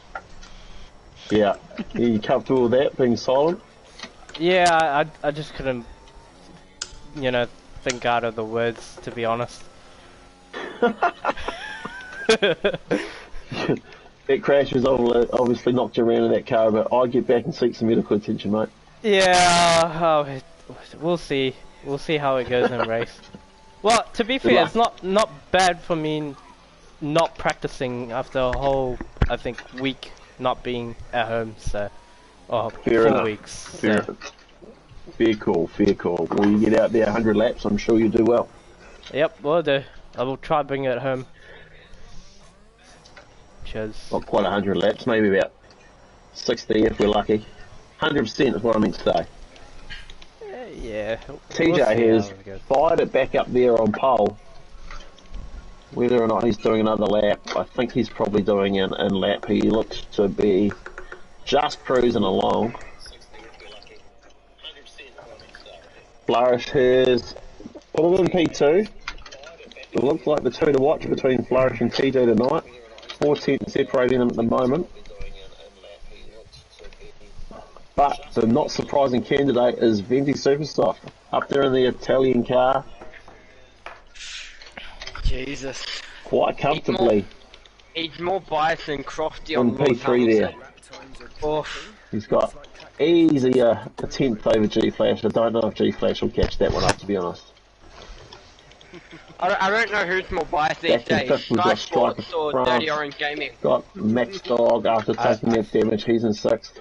Yeah. Are you comfortable with that, being silent? Yeah, I just couldn't, think out of the words, to be honest. That crash has obviously knocked you around in that car, but I'll get back and seek some medical attention, mate. Yeah, we'll see. We'll see how it goes in race. Well, to be fair, it's not bad for me not practicing after a whole, I think, week not being at home. So, Fair 4 enough. weeks. Fair call. When you get out there 100 laps, I'm sure you do well. Yep, will do. I will try bring it home. Not quite 100 laps, maybe about 60 if we're lucky. 100% is what I meant to say. Yeah. TJ has fired it back up there on pole. Whether or not he's doing another lap, I think he's probably doing an in-lap. He looks to be just cruising along. Flourish has put it in P2. It looks like the two to watch between Flourish and TJ tonight. 4 tenths separating them at the moment. But the not surprising candidate is Venti Supersoft. Up there in the Italian car. Jesus. Quite comfortably. He's more biased than Crofty on P3 there. Oof. He's got easy a tenth over G-Flash. I don't know if G-Flash will catch that one up, to be honest. I don't know who's more biased these days, Sky Sports or Dirty Orange Gaming. Got Max Dog after taking that damage, he's in 6th.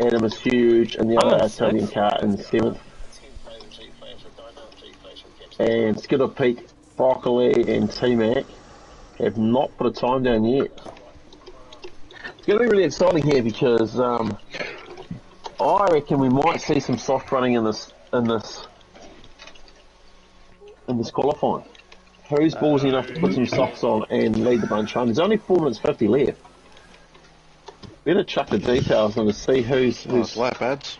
Adam is huge in the other Italian car in 7th. And Skittle Peak, Broccoli and T-Mac have not put a time down yet. It's going to be really exciting here because I reckon we might see some soft running in this qualifying. Who's ballsy enough to put some softs on and lead the bunch home? There's only 4 minutes 50 left. Better chuck the details on to see who's lap ads.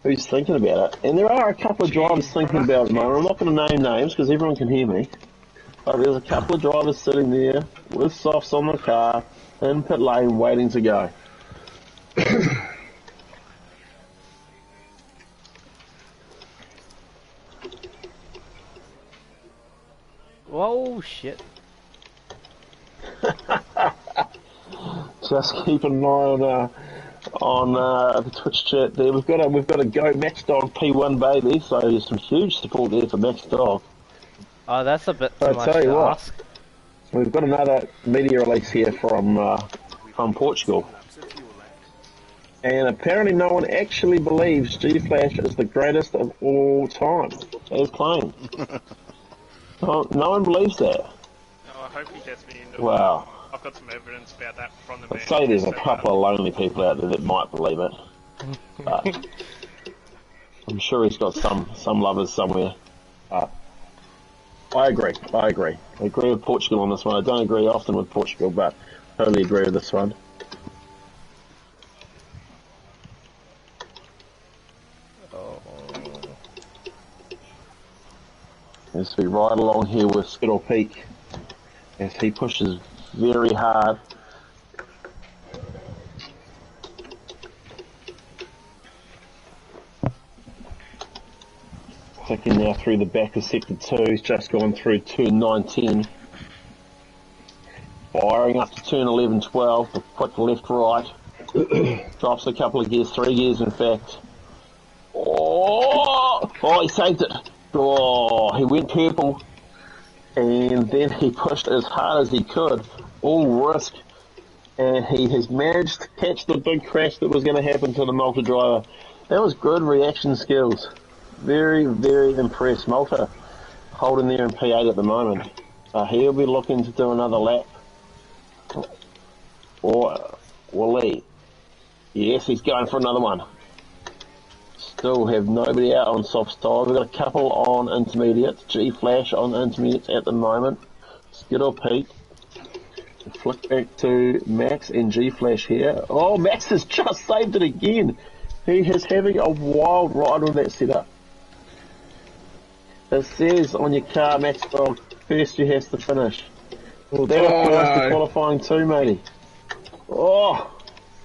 Who's thinking about it. And there are a couple of drivers thinking about it at the moment. I'm not going to name names because everyone can hear me. But there's a couple of drivers sitting there with softs on the car in pit lane waiting to go. Whoa, shit. Just keep an eye on the Twitch chat there. We've got to go Max Dog P1 baby, so there's some huge support there for Max Dog. Oh, that's a bit too much tell you to what, ask. We've got another media release here from Portugal. And apparently no one actually believes G-Flash is the greatest of all time as claimed. No one believes that. Oh, I hope he gets me into Wow. I've got some evidence about that from the I'd say there's a couple of lonely people out there that might believe it. But I'm sure he's got some lovers somewhere. I agree. I agree with Portugal on this one. I don't agree often with Portugal, but totally agree with this one. As we ride along here with Skittle Peak as he pushes very hard. Taking now through the back of sector 2, he's just gone through turn 9-10. Firing up to turn 11-12, the quick left-right. Drops a couple of gears, 3 gears in fact. Oh, he saved it. Oh, he went purple. And then he pushed as hard as he could, all risk. And he has managed to catch the big crash that was going to happen to the Malta driver. That was good reaction skills. Very, very impressed. Malta holding there in P8 at the moment. He'll be looking to do another lap. Or will he? Yes, he's going for another one. Still have nobody out on soft tyres. We've got a couple on intermediates. G-Flash on intermediates at the moment. Skittle Peak. Flick back to Max and G-Flash here. Oh, Max has just saved it again. He is having a wild ride with that setup. It says on your car, Max Dog, first you have to finish. Well, that applies to qualifying too, matey. Oh,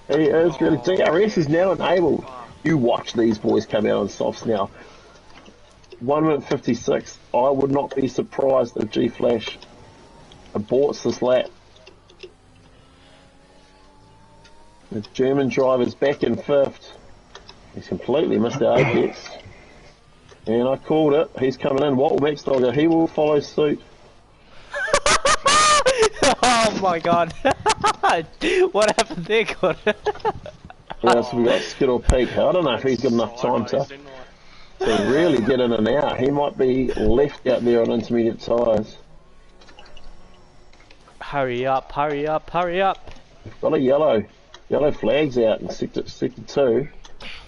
he is really. DRS is now enabled. You watch these boys come out on softs now. 1 minute 56. I would not be surprised if G-Flash aborts this lap. The German driver's back in 5th. He's completely missed the apex. And I called it. He's coming in. What will Maxdog? He will follow suit. Oh my god. What happened there, God? Yeah, so we got Skittle Peak. I don't know if he's got enough time to really get in and out. He might be left out there on intermediate tyres. Hurry up, hurry up, hurry up. Got a yellow flags out in sector 2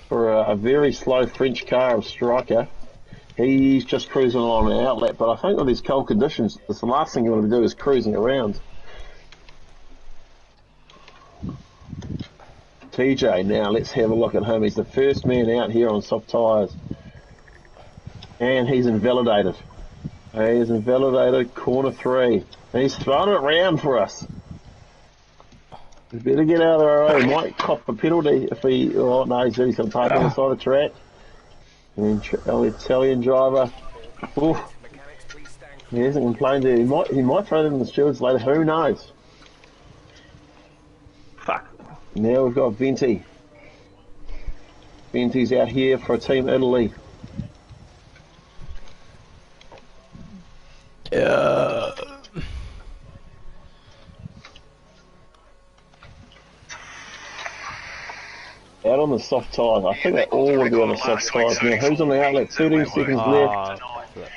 for a very slow French car of Striker. He's just cruising along the outlet, but I think with these cold conditions, that's the last thing you want to do is cruising around. TJ, now let's have a look at him. He's the first man out here on soft tyres. And he's invalidated. He's invalidated, corner 3. And he's thrown it round for us. He better get out of the way. He might cop a penalty if he... Oh, no, he's going to take on the side of the track. And the Italian driver... Ooh, he hasn't complained there. He might throw it in the stewards later. Who knows? Fuck. Now we've got Venti. Venti's out here for Team Italy. Yeah. Out on the soft tyres. I think they all will be on the soft tyres now. Who's on the outlet? 13 seconds left.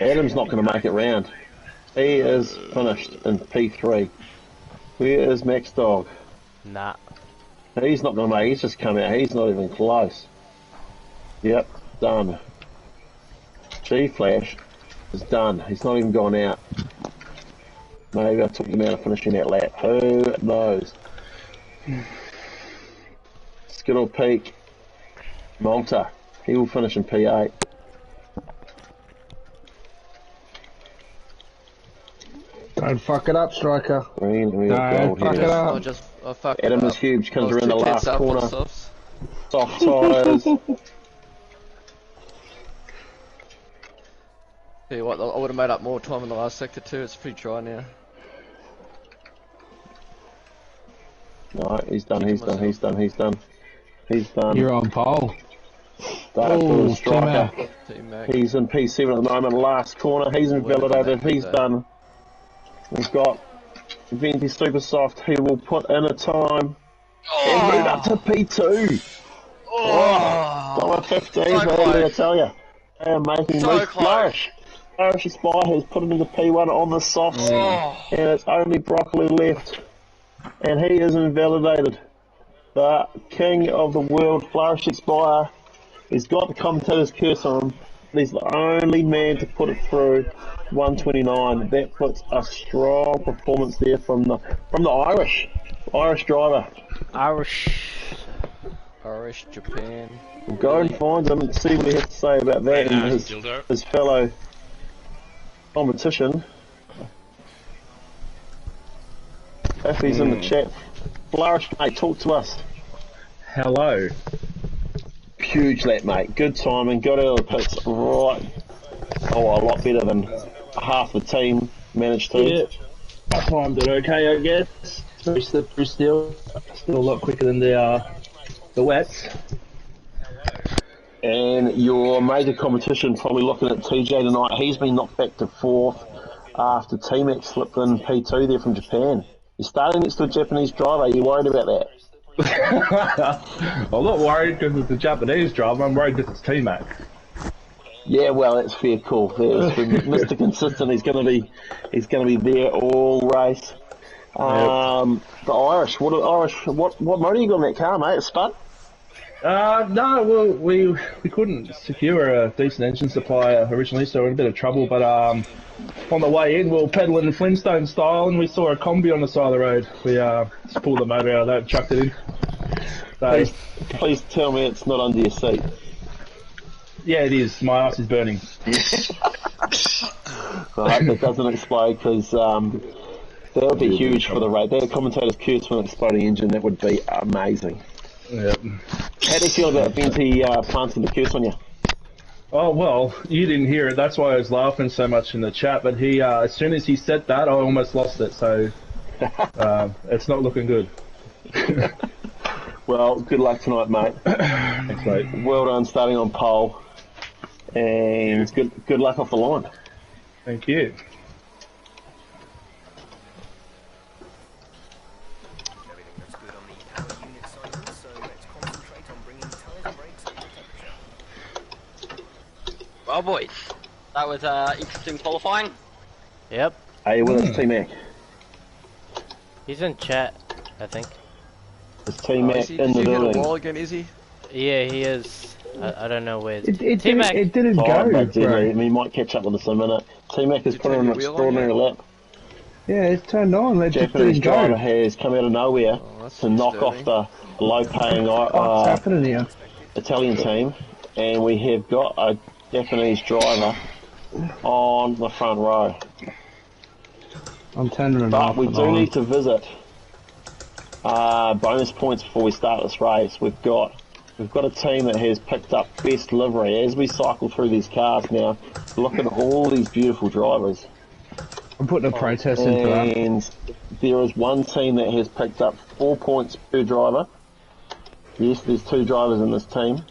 Adam's not going to make it round. He is finished in P3. Where is Maxdog? Nah. He's not going to make it. He's just come out. He's not even close. Yep, done. G-Flash is done. He's not even gone out. Maybe I took him out of finishing that lap. Who knows? Skittle Peak. Malta. He will finish in P8. Don't fuck it up, Striker. Green, we don't fuck it up. I fucked Adam it up. is huge. Comes I was around the too last tense up corner. on softs. Soft tyres. Tell you what, I would have made up more time in the last sector too. It's pretty dry now. No, he's done. He's done. He's done. He's done. He's done. You're on pole. Oh, Striker. T-Mac. He's in P7 at the moment. Last corner. He's invalidated. He's done. We've got Venti Super Soft. He will put in a time. And move up to P2. Oh, 15. So What did I tell you? They are making So moves. Flourish. Flourish Aspire has put it into P1 on the softs. And it's only Broccoli left. And he is invalidated. The king of the world, Flourish Aspire, he's got the commentator's curse on him. He's the only man to put it through 129. That puts a strong performance there from the Irish driver. Irish, Japan. We'll go and find him and see what he has to say about that and his fellow competition. If he's in the chat. Flourish, mate, talk to us. Hello. Huge lap, mate. Good timing. Got out of the pits right. Oh, a lot better than half the team managed to. Yeah. I timed it okay, I guess. Very slippery still. Still a lot quicker than the wets. And your major competition, probably looking at TJ tonight, he's been knocked back to 4th after T-Mac slipped in P2 there from Japan. You're starting next to a Japanese driver. Are you worried about that? I'm not worried because it's a Japanese driver. I'm worried because it's T-Mac. Yeah, well, that's fair call. Mr. Consistent, he's going to be there all race. The Irish, what motor you got in that car, mate? A Spud? No, well, we couldn't secure a decent engine supply originally, so we're in a bit of trouble. But on the way in, we were pedaling Flintstone style, and we saw a combi on the side of the road. We just pulled the motor out of that and chucked it in. So, please tell me it's not under your seat. Yeah, it is. My ass is burning. I hope it doesn't explode, because that would be huge for the race. That commentator's curse for an exploding engine, that would be amazing. Yep. How do you feel about Venti planting the curse on you? Oh, well, you didn't hear it. That's why I was laughing so much in the chat. But he, as soon as he said that, I almost lost it. So it's not looking good. Well, good luck tonight, mate. Thanks, mate. Well done starting on pole. And good luck off the line. Thank you. Well, boys, that was interesting qualifying. Yep. Hey, with us, T-Mac. He's in chat, I think. Is T-Mac in the building? Is he hit a wall again, is he? Yeah, he is. I don't know where. It didn't Oh, go, but bro. he might catch up with us in a minute. T-Mac has put on an extraordinary lap. Yeah, it's turned on. It just Japanese didn't go. driver has come out of nowhere to knock off the low-paying What's happening here? Italian team, and we have got a Japanese driver on the front row. I'm turning it But off. we and do on. need to visit bonus points before we start this race. We've got a team that has picked up best livery. As we cycle through these cars now, look at all these beautiful drivers. I'm putting a protest in for that. And there is one team that has picked up 4 points per driver. Yes, there's 2 drivers in this team.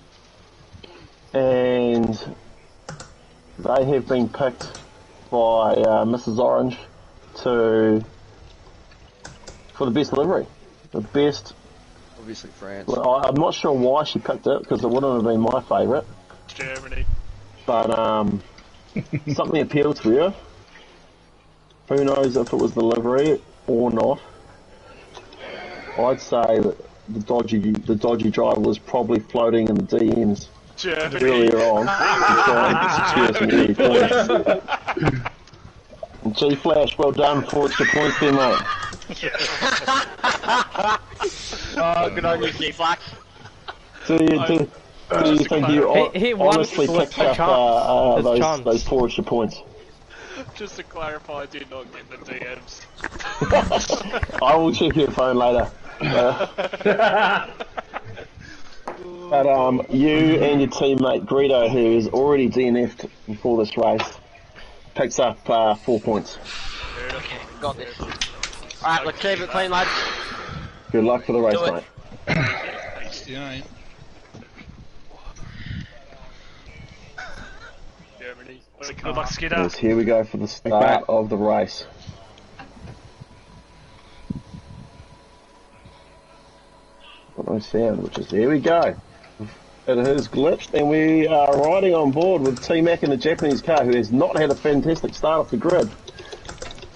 And they have been picked by Mrs. Orange for the best livery. The best. Obviously France. Well, I'm not sure why she picked it, because it wouldn't have been my favourite. Germany. But something appealed to her. Who knows if it was the livery or not. I'd say that the dodgy driver was probably floating in the DMs earlier on to try and secure some early points. G-Flash, well done for extra points there, mate. Oh, good on you, G-Flash. Do you think you He won honestly with picked a up chance. those 4 extra points? Just to clarify, I did not get the DMs. I will check your phone later. But you and your teammate Greedo, who is already DNF'd before this race, picks up 4 points. Okay, got this. Alright, let's keep it clean, lads. Good luck for the race, Do it. mate. 69. Germany. Good luck, Skidder. Yes, here we go for the start of the race. Got no sound, which is here we go. It has glitched, and we are riding on board with T-Mac in the Japanese car, who has not had a fantastic start off the grid.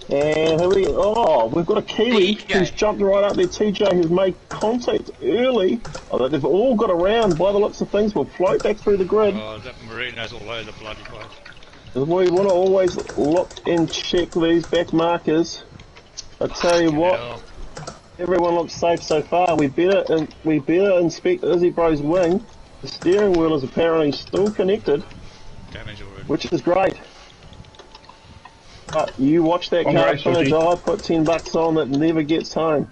And here we've got a Kiwi who's jumped right up there. TJ has made contact early. Although they've all got around by the looks of things. We'll float back through the grid. Oh, that Marino's all over the bloody place. We want to always look and check these back markers. I tell you what, everyone looks safe so far. We better inspect Izzy Bro's wing. The steering wheel is apparently still connected, which is great. But you watch that car finish. I put $10 on that never gets home.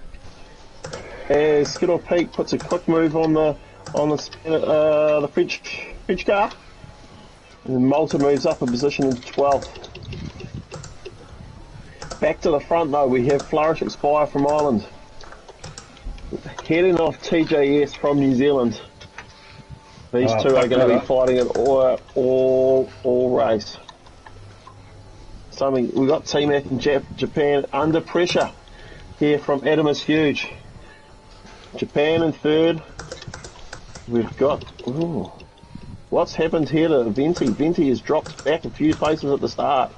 As Skittle Peak puts a quick move on the French car. And Malta moves up a position into 12th. Back to the front though, we have Flourish Expire from Ireland. Heading off TJS from New Zealand. These two are going to be fighting it all race. We've got T-Mac in Japan under pressure here from Adam is Huge. Japan in 3rd. We've got... Ooh. What's happened here to Venti? Venti has dropped back a few places at the start.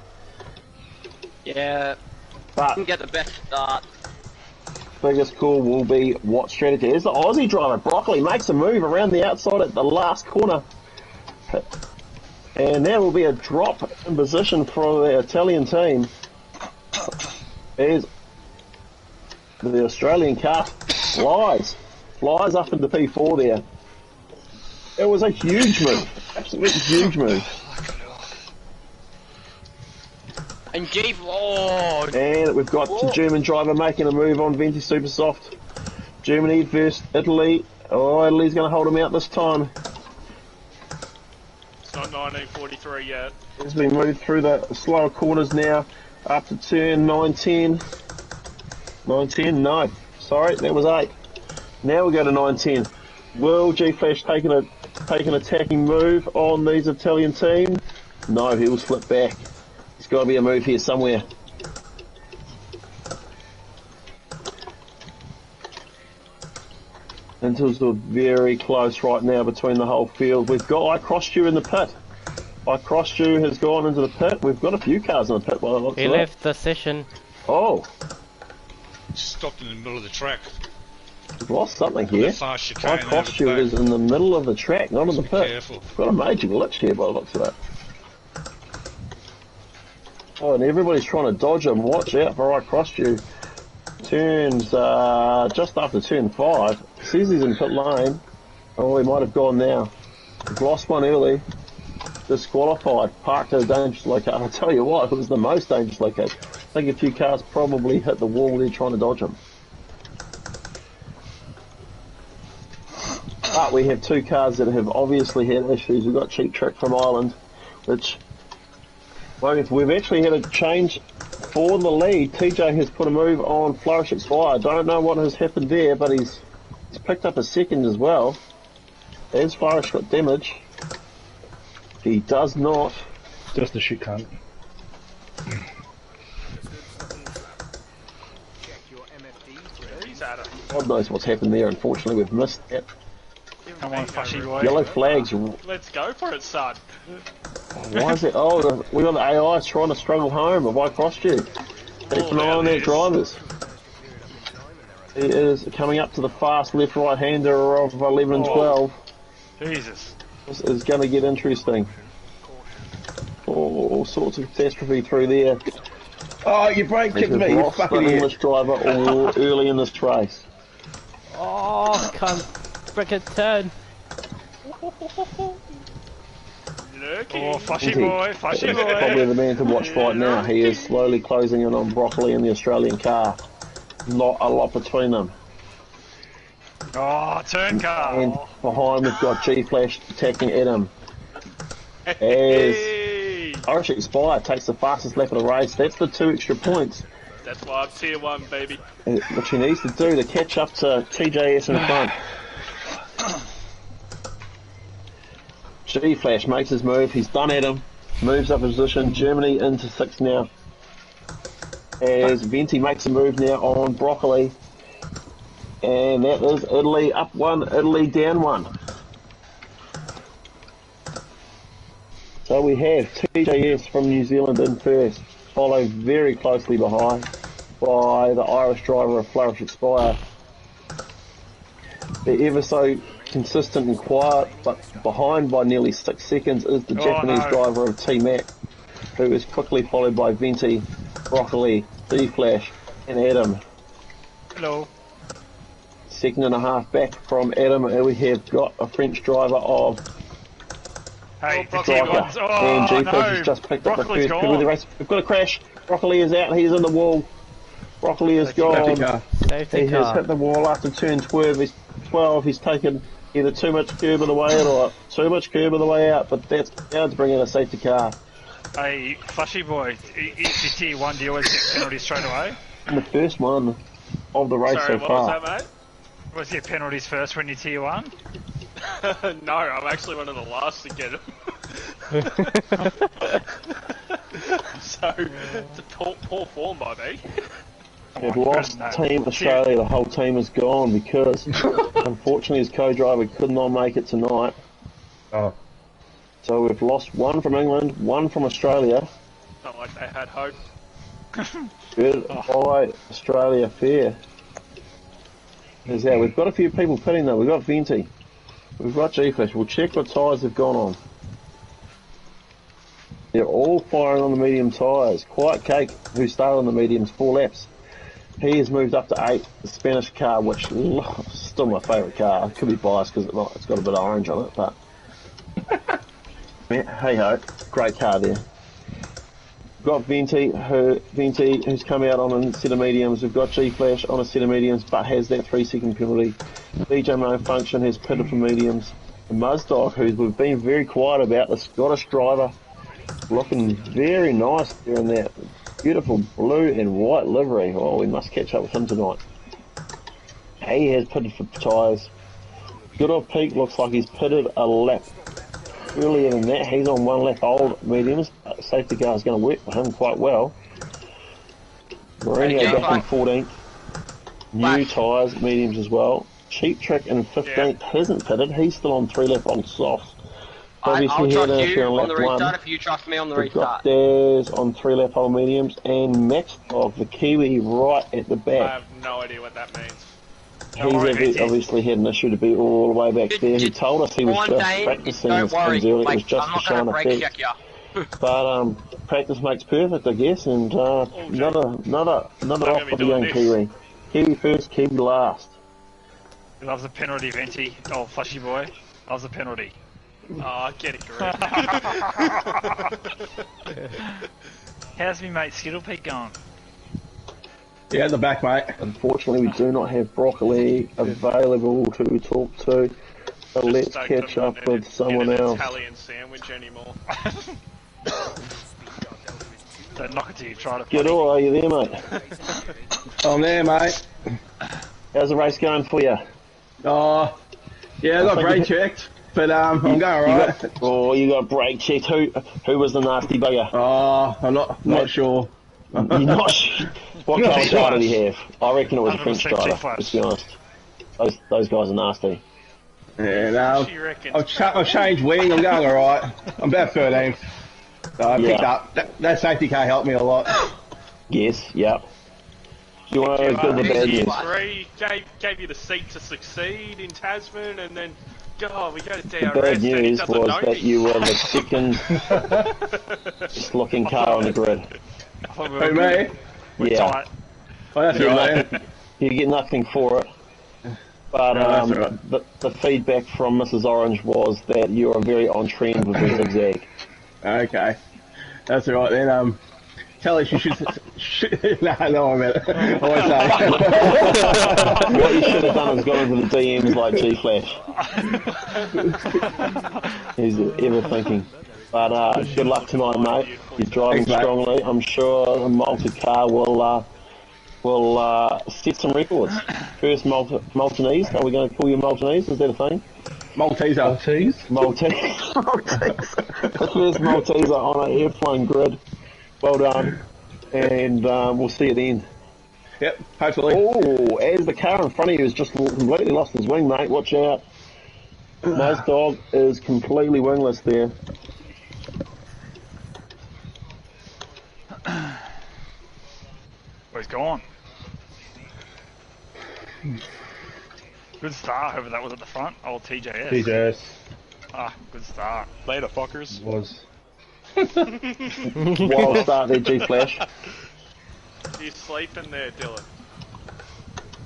Yeah, but didn't get the best start. Biggest call will be what strategy. As the Aussie driver, Broccoli, makes a move around the outside at the last corner. And there will be a drop in position for the Italian team. As the Australian car flies up into P4 there. It was a huge move, absolutely huge move. And G Lord. And we've got the German driver making a move on Venti Supersoft. Germany versus Italy. Oh, Italy's going to hold him out this time. It's not 1943 yet. As we move through the slower corners now, up to turn 910. 910, no. Sorry, that was 8. Now we go to 9-10. Will G-Flash take an attacking move on these Italian team? No, he will slip back. There's got to be a move here somewhere. Intals are very close right now between the whole field. We've got I Crossed You in the pit. I Crossed You has gone into the pit. We've got a few cars in the pit by the looks of it. He left the session. Oh. Stopped in the middle of the track. We've lost something here. Fast I chicane Crossed You over the is in the middle of the track, not in the pit. careful. We've got a major glitch here by the looks of it. Oh, and everybody's trying to dodge him. Watch out for I Crossed You. Turns just after turn 5. Says he's in pit lane. Oh, he might have gone now. We've lost one early. Disqualified. Parked at a dangerous location. I'll tell you what, it was the most dangerous location. I think a few cars probably hit the wall there trying to dodge him. But we have 2 cars that have obviously had issues. We've got Cheap Trick from Ireland, which we've actually had a change for the lead. TJ has put a move on Flourish Expire. I don't know what has happened there, but he's picked up a second as well. As Flourish got damage. He does not. Just a shit cunt. God knows what's happened there. Unfortunately, we've missed that. Come on, Fushy boy. Yellow flags. Let's go for it, son. Why is it? Oh, we got the AI trying to struggle home. Have I crossed you? Keep an eye on their drivers. He is coming up to the fast left-right hander of 11 and 12. Jesus. This is going to get interesting. All sorts of catastrophe through there. Oh, you brake kicked me, you fucking an idiot. English driver all early in this race. Oh, can't frickin' turn. Oh, Fushy boy, Fushy He's boy. probably the man to watch right now. He is slowly closing in on Broccoli and the Australian car. Not a lot between them. Oh, turn car. And behind we've got G-Flash attacking Adam. As Irish Expire takes the fastest lap of the race. That's the 2 extra points. That's why I'm tier 1, baby. Which he needs to do to catch up to TJS in front. G-Flash makes his move. He's done Adam. Moves up position. Germany into 6 now. As Venti makes a move now on Broccoli. And that is Italy up 1, Italy down 1. So we have TJS from New Zealand in first, followed very closely behind by the Irish driver of Flourish Expire. They're ever so consistent and quiet, but behind by nearly 6 seconds is the Japanese driver of T-Mac, who is quickly followed by Venti, Broccoli, D-Flash and Adam. Hello. 2.5 back from Adam, and we have got a French driver of Hey, Striker. And G-Flash has just picked up the first kill of the race. We've got a crash. Broccoli is out. He's in the wall. Broccoli is gone. He has hit the wall after turn 12. He's taken either too much curb on the way in or too much curb on the way out, but that's now to bring in a safety car. Hey, Fushy boy, is your tier 1, do you always get penalties straight away? In the first one of the race so far. What was that, mate? Was your penalties first when you're tier 1? No, I'm actually one of the last to get them. So, it's a poor form by me. We've lost Team Australia. The whole team is gone because, unfortunately, his co-driver could not make it tonight. Oh. So we've lost 1 from England, 1 from Australia. Not like they had hope. Good by Australia, fair. There's that. We've got a few people pitting though. We've got Venti. We've got G-Flash. We'll check what tyres have gone on. They're all firing on the medium tyres. Quiet Cake, who started on the mediums, 4 laps. He has moved up to 8. The Spanish car, which is still my favourite car. I could be biased because it's got a bit of orange on it, but hey ho, great car there. We've got Venti, who's come out on a set of mediums. We've got G-Flash on a set of mediums, but has that 3-second penalty. DJ Malfunction has pitted for mediums. And Muzdog, who we've been very quiet about, the Scottish driver, looking very nice there in that beautiful blue and white livery. Oh, we must catch up with him tonight. He has pitted for tyres. Good old Peak looks like he's pitted a lap earlier than that. He's on 1 lap old mediums. Safety car is going to work for him quite well. Mourinho back in 14th. New tyres, mediums as well. Cheap Trick in 15th hasn't pitted. He's still on 3 lap on softs. I'll trust you on the restart 1. if you trust me on the We've got restart. Daz on 3 lap old mediums and Max Dog, the Kiwi, right at the I back. have no idea what that means. He's obviously had an issue to be all the way back there. He told us he was just practicing this things early. It was just to show an effect. But practice makes perfect, I guess, and another off for the young Kiwi. Kiwi first, Kiwi last. He loves a penalty, Venti. Oh, Flushy boy. Loves a penalty. Oh, get it correct. How's me mate Skittlepeak going? Yeah, at the back, mate. Unfortunately, we do not have Broccoli available to talk to, so let's catch up with someone else. Italian sandwich anymore. Don't knock it till you try to. G'day, are you there, mate? I'm there, mate. How's the race going for you? Oh, yeah, I got brake checked, but I'm going alright. You got brake checked. Who was the nasty bugger? Oh, I'm not sure. You're not sure? What car driver did he have? I reckon it was a French driver, let's be honest. Those guys are nasty. Yeah, no, I've changed wing, I'm going alright. I'm about 13th. So I picked up. That safety car helped me a lot. Yes, yep. Do you want to go the bad news? Gave you the seat to succeed in Tasman, and then, God, we go to DRS. The bad news was that me. you were the second best looking car on the grid. Who, me? Yeah. Oh, that's right. You get nothing for it. But the feedback from Mrs. Orange was that you are very on trend with the zigzag. Okay. That's alright then. Tell her she should... no, I meant it. I won't say. What you should have done is gone into the DMs like G-Flash. He's ever thinking. But good luck tonight, mate. You're driving strongly. I'm sure the multi-car will set some records. First Maltese. Are we going to call you Maltese? Is that a thing? Malteser. Maltese. The first Malteser on an airplane grid. Well done. And we'll see you then. Yep, hopefully. Oh, as the car in front of you has just completely lost his wing, mate. Watch out. Nice Dog is completely wingless there. Where's gone? Good start, whoever that was at the front. Old TJS. TJS. Ah, good start. Later, fuckers. Was. Wild start there, G-Flash. You sleeping there, Dylan?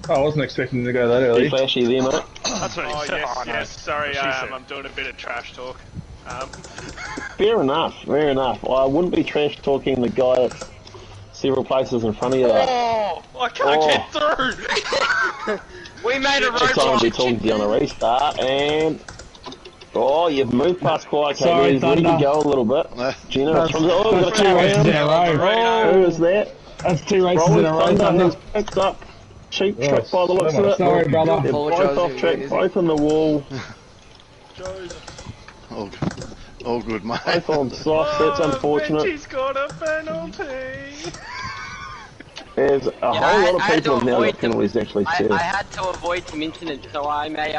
I wasn't expecting to go that early. G-Flash, are you there, mate? That's what he said. Yes, Oh, no. yes, sorry, She said. I'm doing a bit of trash talk. Fair enough, fair enough. I wouldn't be trash talking the guy that's several places in front of you. Oh, I can't get through! We made a Just time to be roadblock. talking to you on a restart, and you've moved past quite Sorry, Let me Thunder. go a little bit. Gina, we've got Two races in a row. Who is that? That's 2 races Rolling in a row, Thunder Thunder. has picked up Cheap Trick by the looks of it. Sorry, brother. They're both off track, both on the wall, All good, mate. both on soft. That's unfortunate. He's got a penalty! There's a whole lot of people have now got penalties actually served. I had to avoid some incidents, so I may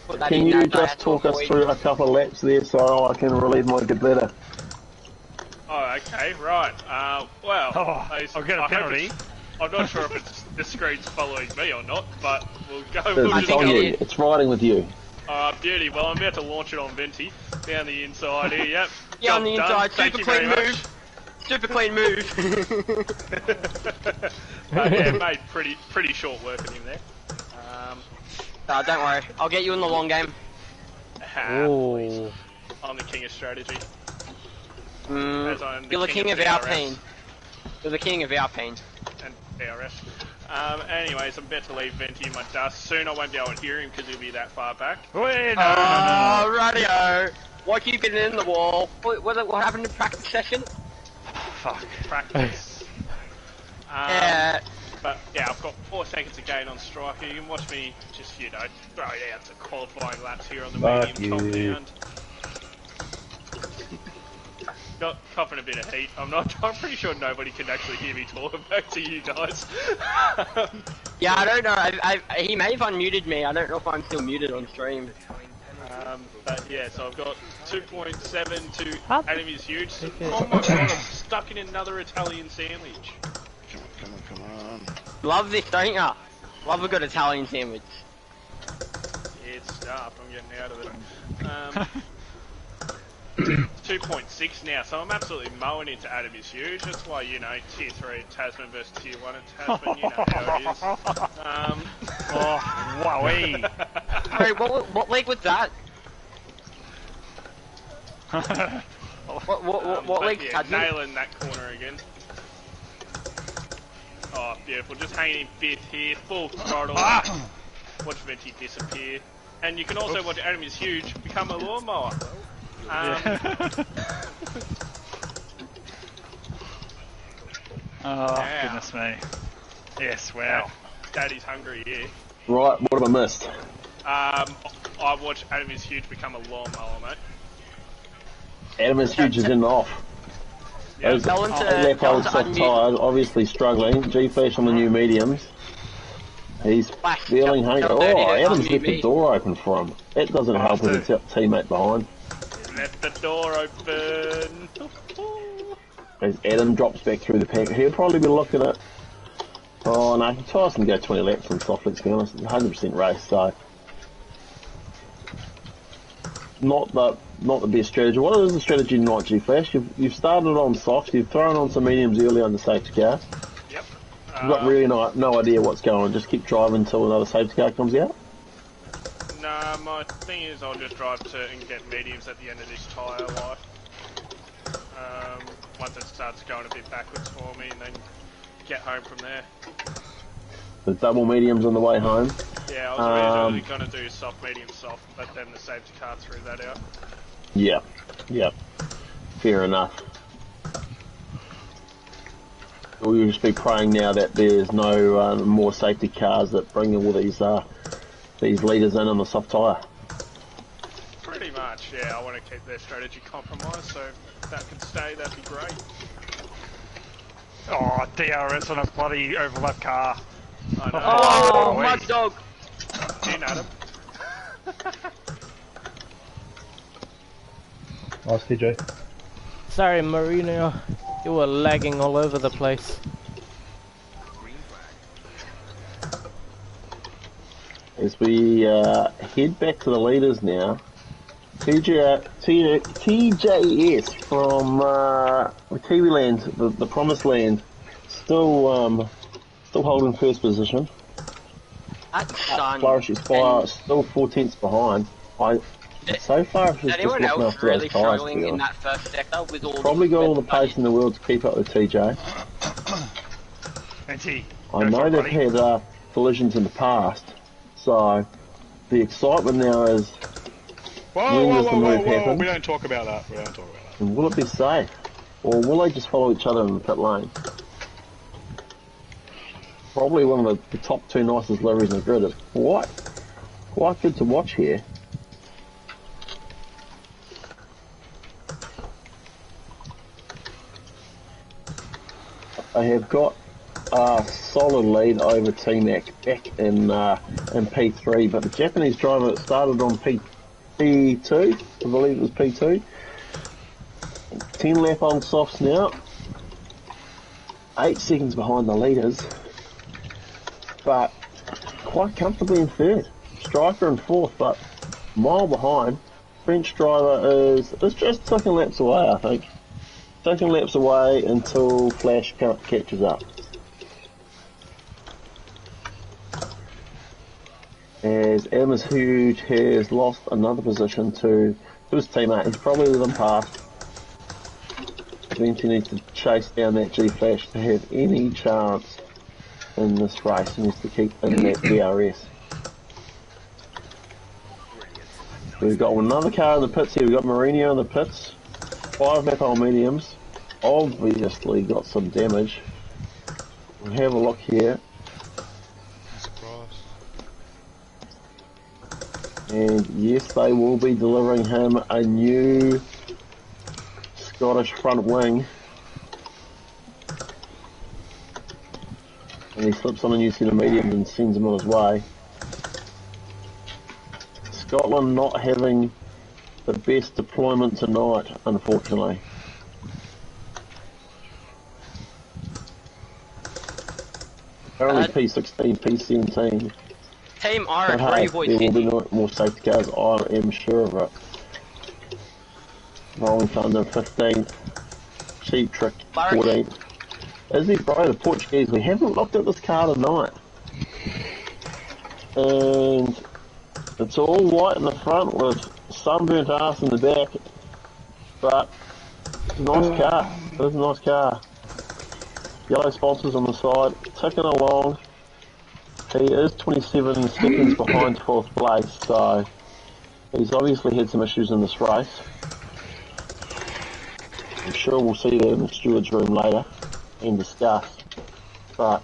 put that Can in you there. just talk us through a couple of laps there so I can relieve my good better? Oh, okay, right. Well, I'll get a penalty. I'm not sure if the screen's following me or not, but we'll go. It's on you. It's riding with you. Beauty. Well, I'm about to launch it on Venti. Down the inside here, yep. Yeah, on the Job inside. done. Thank Super you clean very move. Super clean move. Yeah, made pretty short work of him there. Don't worry. I'll get you in the long game. Please. I'm the king of strategy. As I'm You're the king of DRS. Alpine. You're the king of Alpine. And DRS. Anyways, I'm about to leave Venti in my dust. Soon I won't be able to hear him because he'll be that far back. Wait, no. Radio. Why keep getting in the wall? What happened in practice session? Fuck. Practice. Yeah. But yeah, I've got 4 seconds to gain on striker. You can watch me just, you know, throw it out to qualifying laps here on the medium compound. Got coughing a bit of heat. I'm pretty sure nobody can actually hear me talking back to you guys. Yeah, I don't know. He may have unmuted me. I don't know if I'm still muted on stream. But yeah, so I've got 2.7 to Adam is huge. Oh my god, I'm stuck in another Italian sandwich. Come on. Love this, don't ya? Love a good Italian sandwich. Yeah, it's stuffed. I'm getting out of it. 2.6 now, so I'm absolutely mowing into Adam is huge. That's why, you know, tier 3 Tasman versus tier 1 at Tasman, you know how it is. Oh, wowee. Wait, what league was that? What league? Yeah, nailing that corner again. Oh, beautiful. Just hanging in 5th here, full throttle. Watch Venti disappear. And you can also watch Adam is huge become a lawnmower. Oh, goodness me. Yes, wow. Daddy's hungry, yeah. Right, what have I missed? I watched Adam is huge become a lawnmower, mate. Adam is huge is in off. Yeah. Those left old soft tyres, obviously struggling. G-Flash on the new mediums. He's feeling hungry. Oh, Adam's left the door open for him. That doesn't help with his teammate behind. Left the door open. As Adam drops back through the pack, he'll probably be looking at... Oh no, Tyson can go 20 laps on soft, let's be honest. It's 100% race, so... Not the best strategy. What is the strategy not, G-Flash? You've started on soft, you've thrown on some mediums early on the safety car. Yep. You've got really no idea what's going on, just keep driving until another safety car comes out? Nah, my thing is I'll just drive to and get mediums at the end of this tyre life. Once it starts going a bit backwards for me, and then get home from there. The double mediums on the way home? Yeah, I was originally going to do soft, medium, soft, but then the safety car threw that out. Yeah, fair enough. We'll just be praying now that there's no more safety cars that bring all these leaders in on the soft tyre. Pretty much, yeah. I want to keep their strategy compromised, so if that could stay, that'd be great. Oh, DRS on a bloody overlap car. I know. Oh, mud dog! In Adam. Nice, TJ. Sorry, Marino. You were lagging all over the place. As we head back to the leaders now, TJS from the Kiwi Land, the Promised Land, still holding first position. Flourish Expire still 4 tenths behind. So far, it's just looking after really those tyres. struggling in that first sector with all Probably got all the pace in the world to keep up with TJ. I know they've had collisions in the past, so the excitement now is when does the move happen? We don't talk about that. And will it be safe? Or will they just follow each other in the pit lane? Probably one of the top 2 nicest liveries in the grid. Is quite good to watch here. They have got a solid lead over T-Mac back in P3, but the Japanese driver started on P2, I believe it was P2. 10 lap old softs now, 8 seconds behind the leaders, but quite comfortably in 3rd. Striker in 4th, but a mile behind. French driver is just taking laps away, I think. Taking laps away until Flash catches up. As Adam is huge has lost another position to his teammate. He's probably let him past. Eventually needs to chase down that G-Flash to have any chance in this race. He needs to keep in that DRS. We've got another car in the pits here. We've got Mourinho in the pits. 5 Mapole mediums. Obviously got some damage. We'll have a look here. And yes, they will be delivering him a new Scottish front wing. And he slips on a new set of mediums and sends him on his way. Scotland not having the best deployment tonight, unfortunately. Only P16, P17. Team Irish, where are you boys there will be sitting? more safety cars, I am sure of it. Rolling Thunder 15, Cheap Trick 14. Izzy Bro, the Portuguese, we haven't looked at this car tonight. And it's all white in the front with sunburnt ass in the back. But it's a nice car. It is a nice car. Yellow sponsors on the side, ticking along. He is 27 seconds behind 4th place, so he's obviously had some issues in this race. I'm sure we'll see that in the steward's room later and discuss, but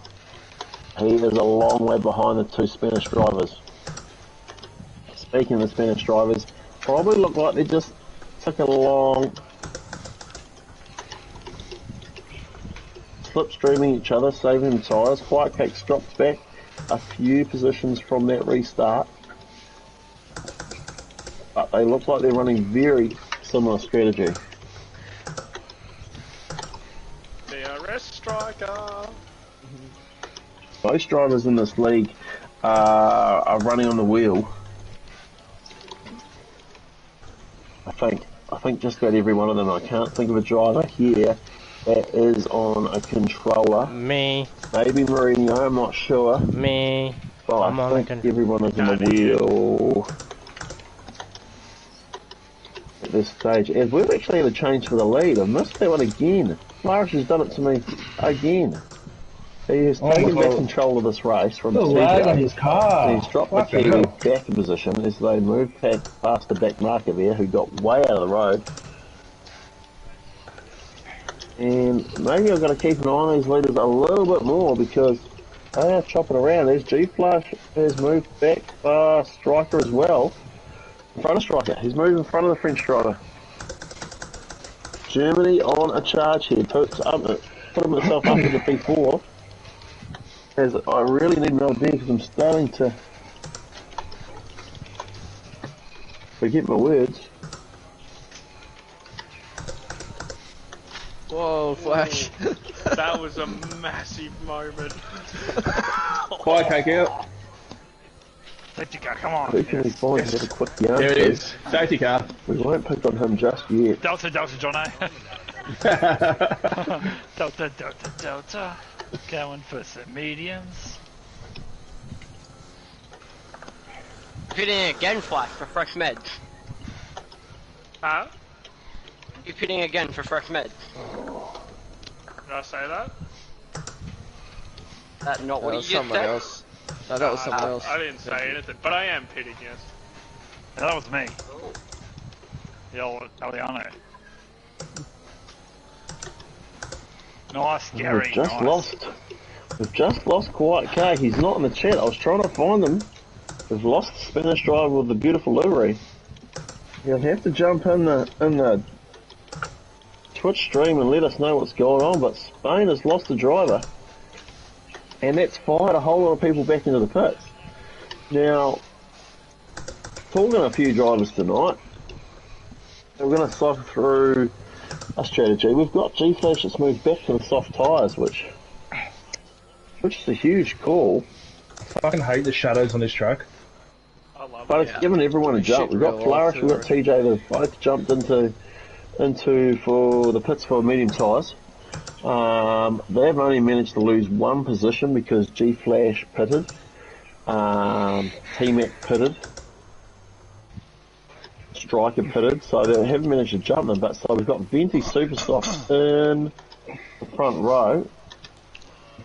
he is a long way behind the 2 Spanish drivers. Speaking of the Spanish drivers, probably look like they're just ticking along, slipstreaming each other, saving them tyres. White Cake's dropped back a few positions from that restart, but they look like they're running very similar strategy. DRS Striker. Most drivers in this league are running on the wheel. I think just about every one of them. I can't think of a driver here that is on a controller. Me. Maybe Mourinho, I'm not sure. Me. But I think everyone is on the wheel at this stage. And we've actually had a change for the lead. I missed that one again. Flourish has done it to me again. He has taken back control of this race from TJ. On his car. He's dropped the Kiwi back in position as they move past the back marker there, who got way out of the road. And maybe I've got to keep an eye on these leaders a little bit more because they are chopping around. There's G-Flash has moved back, Striker as well. In front of Striker. He's moved in front of the French driver. Germany on a charge here. Put himself up into P4. As I really need another beer because I'm starting to forget my words. Whoa, Flash. That was a massive moment. Quiet Cake out. Safety car, come on. Who can we find to have a quick yarn? There it is. Safety car. We won't pick on him just yet. Delta, Johnno. Delta. Going for some mediums. Pitting again, Flash, for fresh meds. Huh? You're pitting again for fresh meds. Did I say that? That not what you just someone said? else. No, that was someone else. I didn't say anything, but I am pitting, yes. No, that was me. The old Aliano. Nice, Gary. We've just lost Quiet Cake. He's not in the chat. I was trying to find him. We've lost the Spanish driver with the beautiful livery. You'll have to jump in the Twitch stream and let us know what's going on, but Spain has lost the driver. And that's fired a whole lot of people back into the pits. Now, talking a few drivers tonight, we're going to cycle through a strategy. We've got G-Flash that's moved back to the soft tyres, which is a huge call. I fucking hate the shadows on this track. But it's given everyone a jump. We've got Flourish, we've got TJ that have both jumped into for the pits for medium tyres. They've only managed to lose one position because G-Flash pitted, T-Mac pitted, Striker pitted, so they haven't managed to jump them. But so we've got Venti Supersofts in the front row.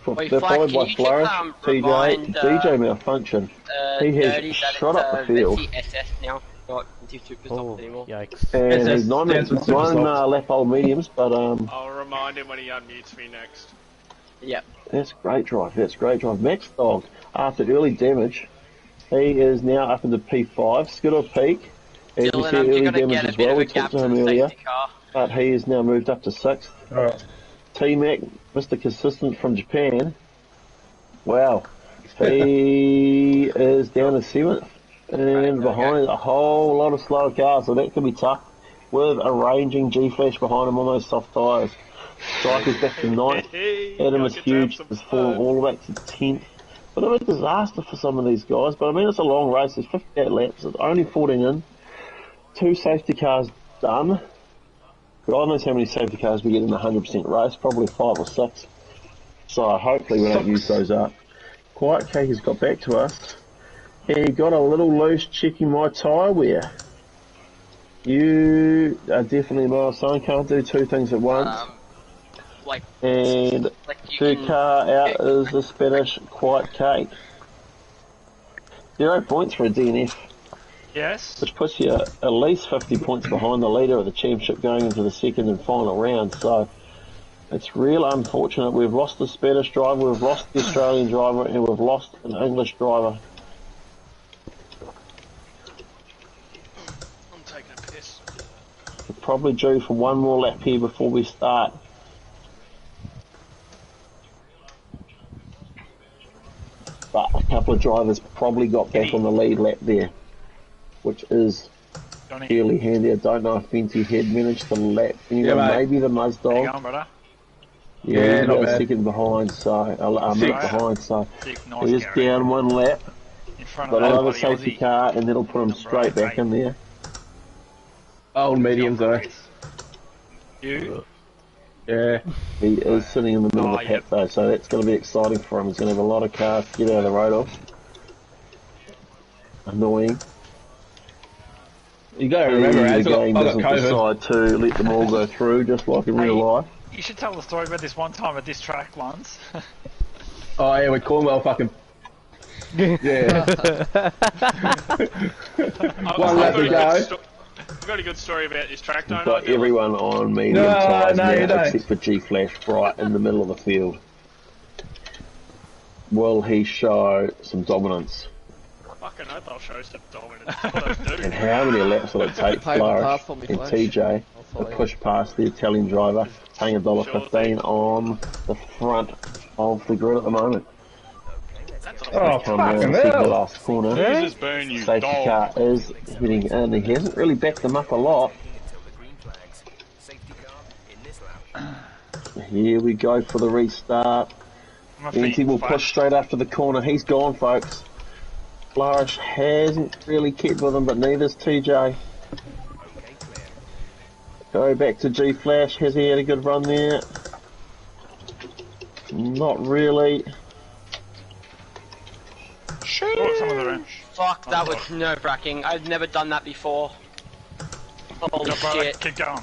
They're followed by Flourish, TJ, DJ malfunction. He has shot up the field. SS now, not anymore. Yikes. And he's nine lap old mediums, but I'll remind him when he unmutes me next. Yep. That's great drive. Max Dog, after early damage, He is now up into P5. Skittle Peak. As you see, early damage as well. We talked to him earlier. But he is now moved up to 6th. Alright. T-Mac, Mr. Consistent from Japan. Wow. He is down to 7th. And behind a whole lot of slow cars, so that could be tough. With a ranging G-Flash behind him on those soft tyres. Striker's back to 9th. Adam is huge, is falling all the way back to 10th. Bit of a disaster for some of these guys, but I mean, it's a long race. There's 58 laps. It's only 14 in. 2 safety cars done. God knows how many safety cars we get in a 100% race. Probably 5 or 6. So hopefully we don't use those up. Quiet Cake has got back to us. He got a little loose checking my tyre wear. You are definitely a milestone. Can't do 2 things at once. And 2 car out is the Spanish Quiet Cake. 0 points for a DNF. Yes. Which puts you at least 50 points behind the leader of the championship going into the second and final round. So it's real unfortunate. We've lost the Spanish driver, we've lost the Australian driver, and we've lost an English driver. I'm taking a piss. We're probably due for one more lap here before we start. But a couple of drivers probably got back on the lead lap there, which is fairly handy. I don't know if Fenty had managed to lap anyone, maybe the Muzdog. How you going, brother? Yeah, he's got a second behind, so a minute behind, so he is down 1 lap. Got another safety car, and that'll put him straight back in there. Old medium though. You? Yeah. He is sitting in the middle of the pack though, so that's going to be exciting for him. He's going to have a lot of cars to get out of the road off. Annoying. You got to remember, the I game got doesn't COVID. decide to let them all go through, just like in real life. You should tell the story about this one time at this track once. Oh yeah, with Cornwell fucking... Yeah. One lap to go. I've got a good story about this track, don't I? Got everyone on medium tyres now, except for G-Flash right in the middle of the field. Will he show some dominance? Fucking hope I'll show some dominance. And how many laps will it take Flourish and TJ to push past the Italian driver, paying $1.15 on the front of the grid at the moment? Oh, fucking the hell. last corner. Jesus, burn, you Safety dog. car is heading in. He hasn't really backed them up a lot. Here we go for the restart. Fenty will push straight after the corner. He's gone, folks. Flourish hasn't really kept with him, but neither's TJ. Go back to G-Flash. Has he had a good run there? Not really. Fuck, that was nerve-wracking. I've never done that before. Holy shit. Keep going.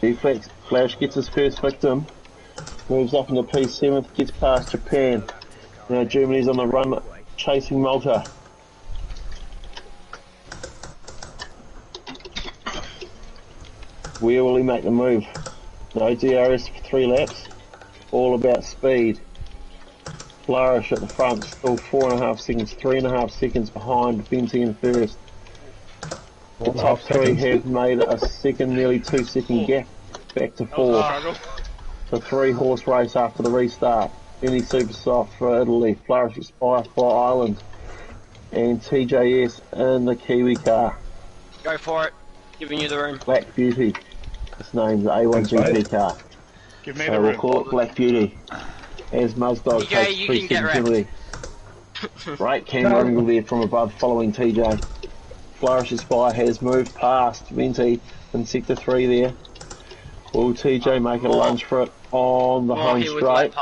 G-Flash gets his first victim. Moves up into P7th, gets past Japan. Now Germany's on the run, chasing Malta. Where will he make the move? No DRS for 3 laps. All about speed. Flourish at the front, still 4.5 seconds, 3.5 seconds behind Fenty in first. The top 3 have made a second, nearly 2 second gap back to 4. It's a 3-horse race after the restart. Fenty Super Soft for Italy, Flourish Expire for Ireland, and TJS in the Kiwi car. Go for it. Giving you the room. Black Beauty. This name's the A1 GP car. Give me So the we'll room. call it Black Beauty. As Muzdog TJ, takes you 3 can get seconds penalty. Great camera angle there from above following TJ. Flourish Aspire has moved past Fenty in sector 3 there. Will TJ make a lunge for it on the home straight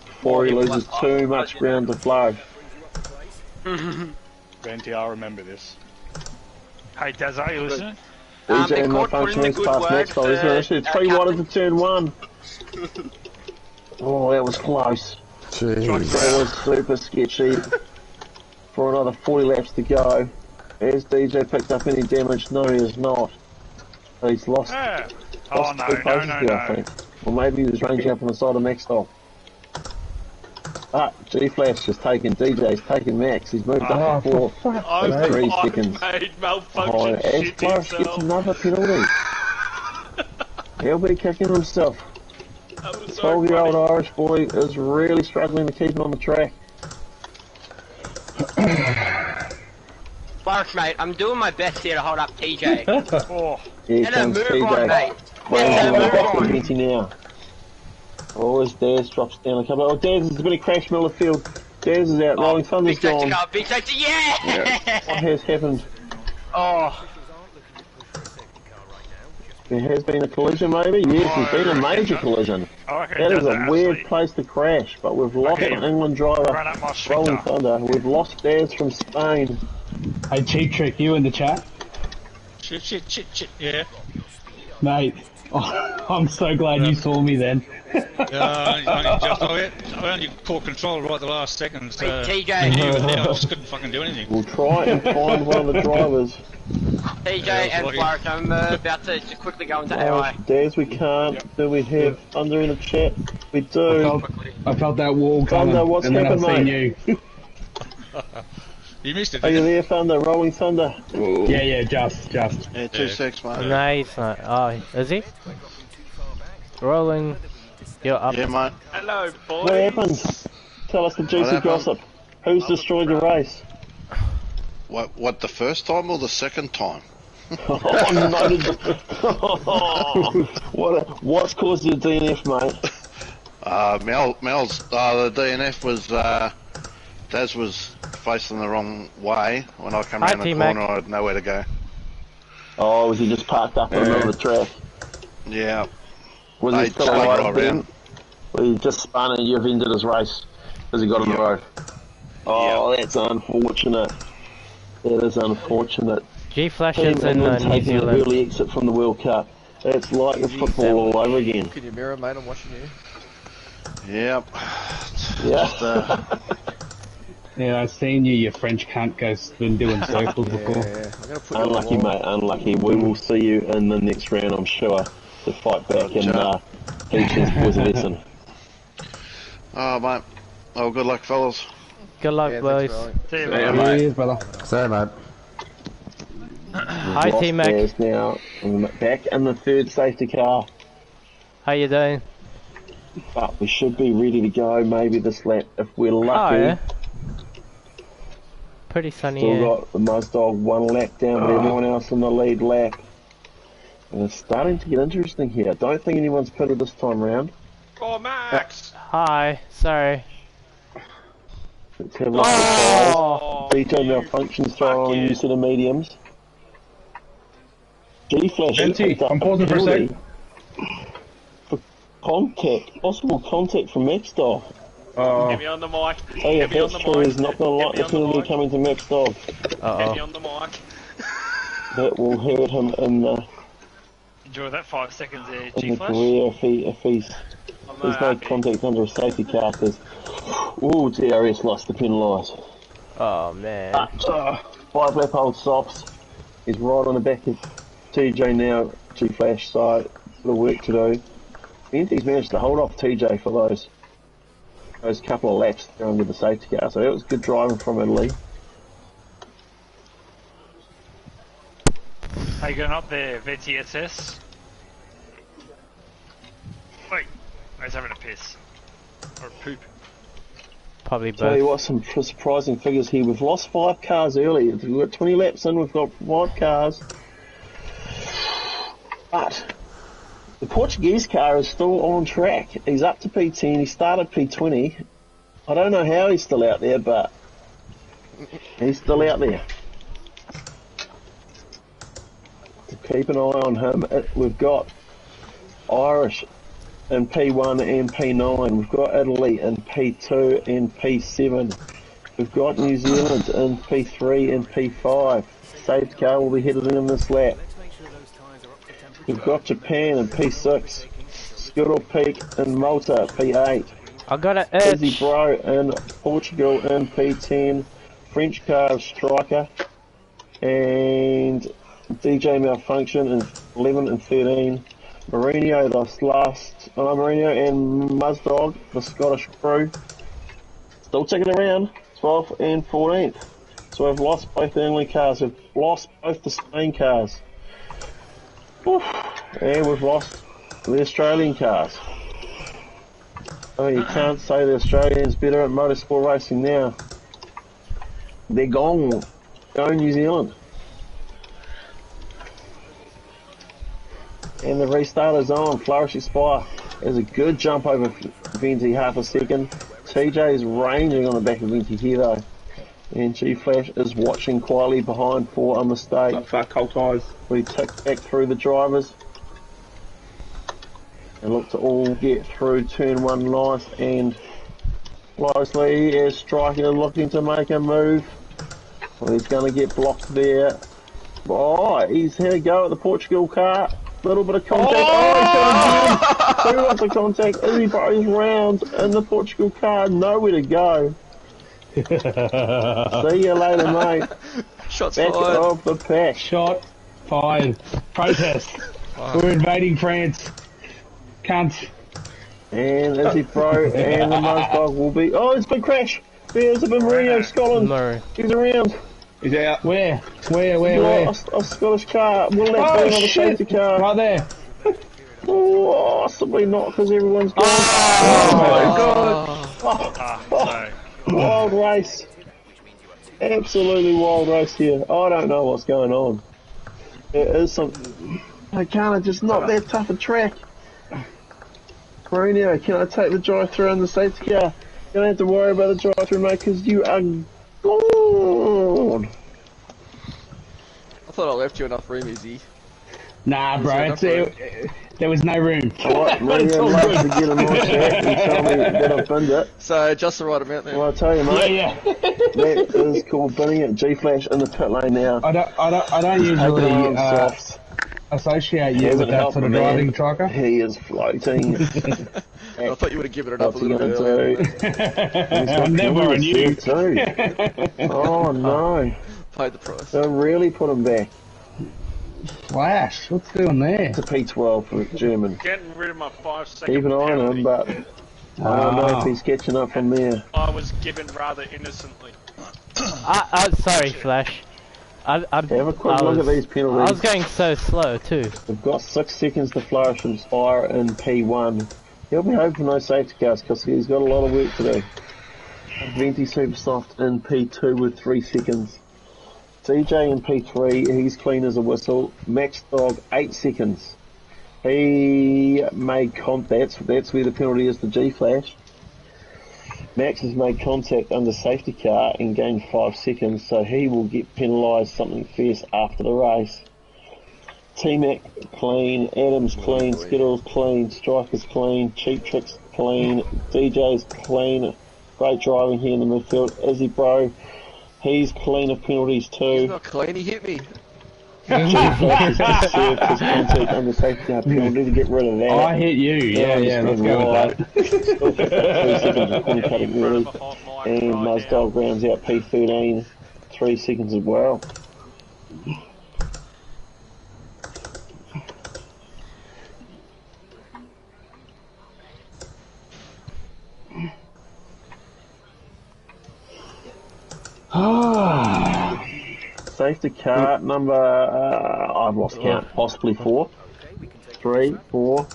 before he loses too much ground to Flourish? Venti, I'll remember this. Hey, Daz, are you listening? DJ and my function is past next though, isn't it? It's 3 wide into turn 1. Oh, that was close. Jeez. That was super sketchy. For another 40 laps to go. Has DJ picked up any damage? No, he has not. He's lost. Yeah. Lost 2 places there, I think. Or maybe he was ranging up on the side of Maxwell. G-Flash just taking DJ's taking Max. He's moved up to 4. I've 3 seconds. made malfunction shit Flourish gets himself. another penalty. He'll be kicking himself. That was so 12-year-old funny. Irish boy is really struggling to keep him on the track. Flourish, mate, I'm doing my best here to hold up TJ. Oh, Here Get a comes move TJ. on, mate. Well, Get a back move to on. Vinci now. Oh, as Daz drops down a couple. Oh, Daz is a bit of crash middle of the field. Daz is out. Rolling Thunder's Big safety gone. car, big safety, yeah! What has happened? Oh, There has been a collision, maybe? Yes, there's been a major collision. I reckon That it is does a it, weird actually. place to crash, but we've lost Okay. an England driver. Run up my Rolling sphincter. Thunder. We've lost Daz from Spain. Hey, Cheap Trick, you in the chat? Shit, yeah. Mate, I'm so glad you saw me then. I only caught control right the last second. So TJ. I knew you were there, I just couldn't fucking do anything. We'll try and find one of the drivers. TJ and lucky. Flourish, I'm about to just quickly go into Oh, AI. Daz, we can't. Do we have Thunder in the chat? We do. I felt that wall coming, Thunder, what's and then I happened, seen mate? you. You missed it, Are you didn't you? there, Thunder? Rolling Thunder. Yeah, just. Yeah, 2-6, mate. Nice. Oh, is he? Rolling. You're up. Yeah, mate. Hello, boys. What happened? Tell us the juicy happened? gossip. Who's destroyed the race? What, the first time or the second time? What's caused your DNF, mate? Mel's, the DNF was, Daz was facing the wrong way. When I come Hi, around the T-Mac. corner, I had nowhere to go. Oh, was he just parked up in the middle of the track? Yeah. Was he Hey, still just like alive right then? around. Well, he just spun and you've ended his race because he got on the road. Oh, that's unfortunate. That is unfortunate. G-Flash Team is in England New taking an Zealand. early exit from the World Cup. It's like the football all over again. Can you mirror, mate? I'm watching you. Yep. Yeah. Yeah, I've seen you French cunt, been doing circles before. Yeah. I'm gonna put you on the Unlucky, wall. mate, unlucky. We will see you in the next round, I'm sure, to fight back and teach these boys a lesson. Oh, mate. Oh, good luck, fellas. Good luck, Yeah, boys. thanks, see you, Yeah, mate. mate. Cheers, brother. See you, mate. Hi, Lost T-Mac. Daz now. Back in the third safety car. How you doing? But we should be ready to go maybe this lap if we're Oh, lucky. yeah. Pretty sunny Still here. got the Muzdog one lap down, but everyone else in the lead lap. And it's starting to get interesting here. I don't think anyone's pitted this time round. Oh, Max. Hi. Sorry. Let's have a look at Oh, the DJ Malfunction's throwing on a new set of mediums. G-Flash Venti, picked up I'm pausing for a penalty sec. for contact, possible contact from Max Dog. Get me on the mic. Hey, if Get me on that's the true, mic. he's not going to like the Get me on the penalty mic. coming to Max Dog. Get me uh-oh. on the mic. That will hurt him in the Enjoy that 5 seconds there, in the G-Flash. career if he's I'm there's not no happy. contact under a safety car because DRS likes to penalise. Oh, man. 5 lap old Sops. He's right on the back of TJ now, G-Flash side, the work to do. He's managed to hold off TJ for those couple of laps there under the safety car, so that was good driving from Italy. How you going up there, VTSS? Wait, he's having a piss. Or a poop. Probably Tell you both. what, some surprising figures here. We've lost 5 cars early. We've got 20 laps in, we've got 5 cars. But the Portuguese car is still on track. He's up to P10, he started P20. I don't know how he's still out there, but he's still out there. So keep an eye on him. We've got Irish in P1 and P9. We've got Italy in P2 and P7. We've got New Zealand in P3 and P5. Safety car will be headed in this lap. We've got Japan in P6. Skittle Peak in Malta, P8. I got an Izzy itch. Bro in Portugal in P10. French car Striker. And DJ Malfunction in 11 and 13. Mourinho and Muzdog, the Scottish crew, still ticking around, 12th and 14th. So we've lost both the England cars, we've lost both the Spain cars. Oof. And we've lost the Australian cars. Oh, you can't say the Australians better at motorsport racing now. They're gone. Go New Zealand. And the restart is on. Flourish Expire is a good jump over Venti, half a second. TJ is ranging on the back of Venti here though. And G-Flash is watching quietly behind for a mistake. Fat cold ties. We tick back through the drivers. And look to all get through turn 1 nice and closely as Striker looking to make a move. Well, he's going to get blocked there. Oh, he's had a go at the Portugal car. Little bit of contact. Oh, he's got 2 lots of contact. Izzy Bro's round in the Portugal car. Nowhere to go. See you later, mate. Shots back fired. Of the pack. Shot fired. Protest. We're invading France. Cunts. And Izzy Bro and the Muzz Dog will be. Oh, it's a big crash. There's a big Marino, Scotland. Murray. He's around. He's out. Where? A Scottish car. Will that be another safety car? Right there. Possibly not, because everyone's gone. Oh my god. Wild race. Absolutely wild race here. I don't know what's going on. There is some. I can't just not that tough a track. Mourinho, can I take the drive-through on the safety car? You don't have to worry about the drive-through, mate, because you are gone. I thought I left you enough room, Izzy. Nah, bro, there was no room. Alright, Mourinho loves to get in my chat and tell me that I've binned it. So, just the right amount there. Well, I'll tell you, mate. Yeah. That is called binning it. G-Flash in the pit lane now. I don't usually associate you with that sort of driving, Striker. He is floating. I thought you would have given it up What's a little bit earlier. I'm never on you. Too. Oh no. Paid the price. They really put him back. Flash, what's doing there? It's a P12 for German. Getting rid of my 5-second Keep an eye on him, but I don't know if he's catching up from there. I was given rather innocently. Sorry, Flash. Have a quick look at these penalties. I was going so slow too. We've got 6 seconds to Flourish Expire in P1. He'll be hoping for no safety cars because he's got a lot of work to do. Venti Supersoft in P2 with 3 seconds. TJ in P3, he's clean as a whistle. Max Dog, 8 seconds. He made contact, that's where the penalty is to G-Flash. Max has made contact under safety car and gained 5 seconds, so he will get penalised something fierce after the race. T-Mac clean, Adams clean, Skittles clean, Strikers clean, Cheap Tricks clean, DJ's clean. Great driving here in the midfield. Izzy Bro, he's clean of penalties too. He's not clean, he hit me. G-Flash has served his contact under safety car penalty to get rid of that. I hit you, yeah, let's go with that. 3 seconds of point category. And Muzz Dog rounds out P13, 3 seconds as well. Safety car number, I've lost count, possibly 4, 3, 4,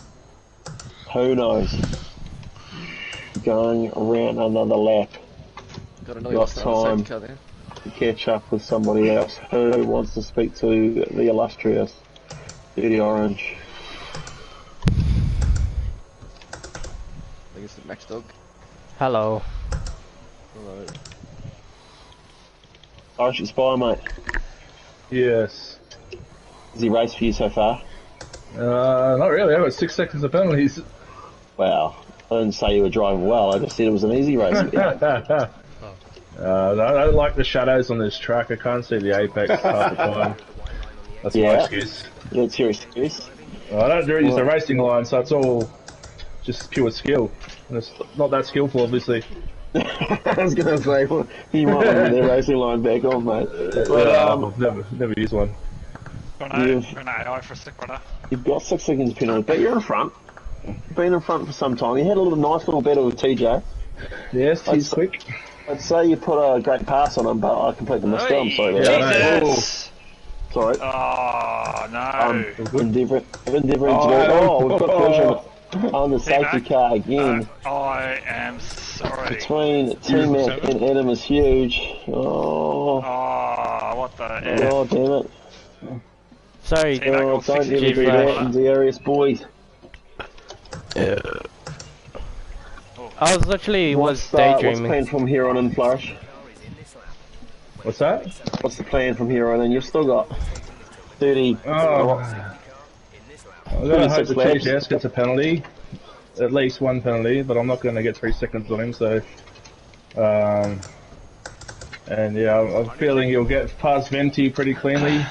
who knows, going around another lap, got time to catch up with somebody else. Who wants to speak to the illustrious Dirty Orange? I think it's the Max Dog. Hello. Hello. Irish Expire, mate. Yes. Has he raced for you so far? Not really. I've got 6 seconds of penalties. Wow. I didn't say you were driving well, I just said it was an easy race. I don't like the shadows on this track. I can't see the apex half the time. That's my excuse. That's your excuse. I don't use the racing line, so it's all just pure skill. And it's not that skillful, obviously. I was going to say, well, you might want to get their racing line back on, mate. But, I've never used one. You've got 6 seconds penalty, but you're in front. Been in front for some time. You had a nice little battle with TJ. Yes, he's quick. I'd say you put a great pass on him, but I completely missed it. I'm sorry. Jesus! Sorry. Oh, no. Endeavouring to do. Oh, we've got collision on the safety car again. I am sorry. Between T-Mac and Adam is huge. Oh. Oh, what the F? Oh, damn it. Sorry. Oh, don't ever do that in Darius, boys. I was literally What's daydreaming. planned from here on in, Flourish? What's that? What's the plan from here on in? You've still got 30. I'm going to hope the Chief Jess gets a penalty. At least one penalty, but I'm not going to get 3 seconds on him, so... and yeah, I'm feeling he'll get past Venti pretty cleanly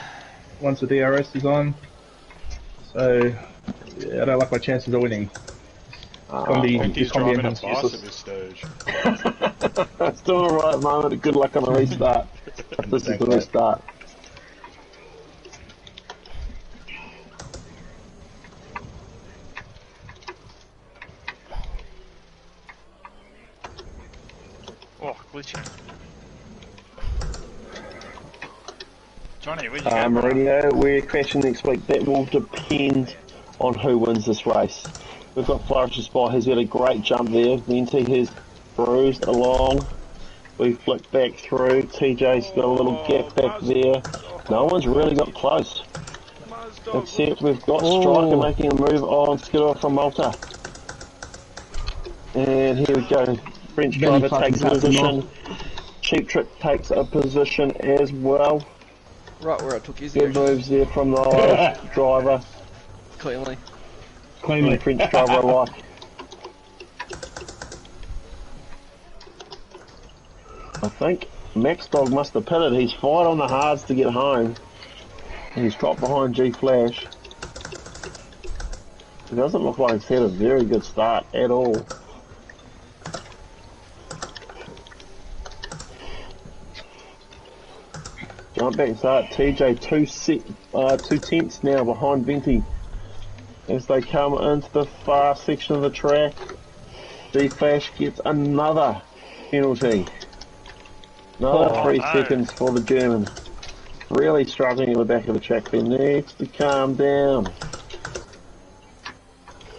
once the DRS is on. So, yeah, I don't like my chances of winning. Venti's driving a bus at this stage. Still a right moment. Good luck on the restart. This is the restart. Oh, glitching. Johnny, where'd you go? Mourinho, we're crashing next week. That will depend on who wins this race. We've got Flourish's spot. He's got a great jump there. Venti has bruised along. We flicked back through. TJ's got a little gap back there. No one's really got close. Except we've got Striker making a move on Skidor from Malta. And here we go. French driver takes a position. Cheap Trick takes a position as well. Right where I took his. Good moves there from the Irish driver. Cleanly. Cleanly. French driver alike. I think Max Dog must have pitted. He's fired on the hards to get home. And he's dropped behind G Flash. It doesn't look like he's had a very good start at all. Jump back start. TJ 2 tenths now behind Venti as they come into the far section of the track. G Flash gets another penalty. Another 3 seconds for the German. Really struggling at the back of the track. He needs to calm down.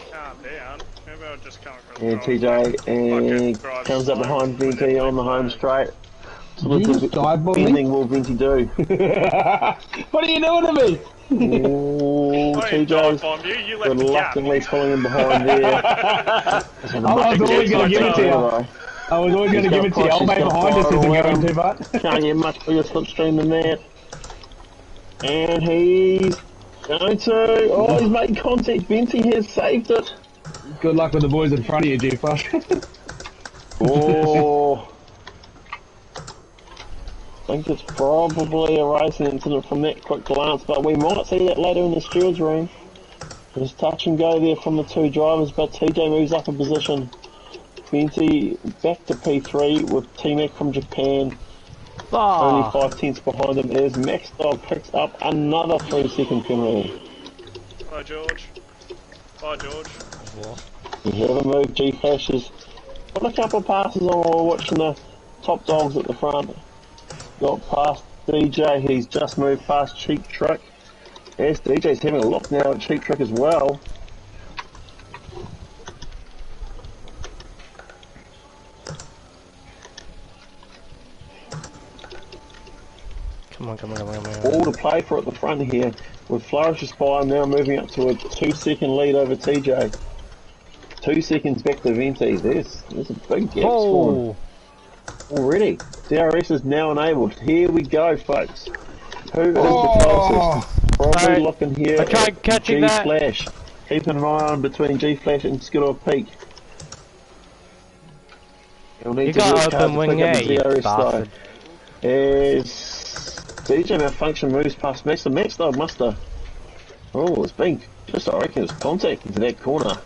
Calm down? Maybe I'll just come across And TJ and comes up behind Venti on the home straight. Anything will Venti do? What are you doing to me? Ooh, TJ's reluctantly pulling him behind there. I was always going to give it to you. I was always going to give it to you. Old mate behind us isn't going too much. Can't get much bigger slipstream than that. And he's going to... Oh, he's made contact. Venti has saved it. Good luck with the boys in front of you, G-Flush. Oh... I think it's probably a racing incident from that quick glance, but we might see that later in the steward's room. There's touch and go there from the two drivers, but TJ moves up a position. Venti back to P3 with T-Mac from Japan. Only 5 tenths behind him as Max Dog picks up another 3 second penalty. Bye, George. Bye, George. We have a move. G Flash has put a couple of passes on while we're watching the top dogs at the front. Got past DJ, he's just moved past Cheap Trick. Yes, DJ's having a look now at Cheap Trick as well. Come on. All to play for at the front here, with Flourish's Fire now moving up to a 2 second lead over TJ. 2 seconds back to Venti. There's a big gap scored already. DRS is now enabled. Here we go, folks. Who is the closest? Probably looking here at G Flash. Keeping an eye on between G Flash and Skidor Peak. He'll need you to got open wing A, you bastard. As DJ Malfunction moves past Max, the Max Dog must have... Oh, it's been just, I reckon it's contact into that corner.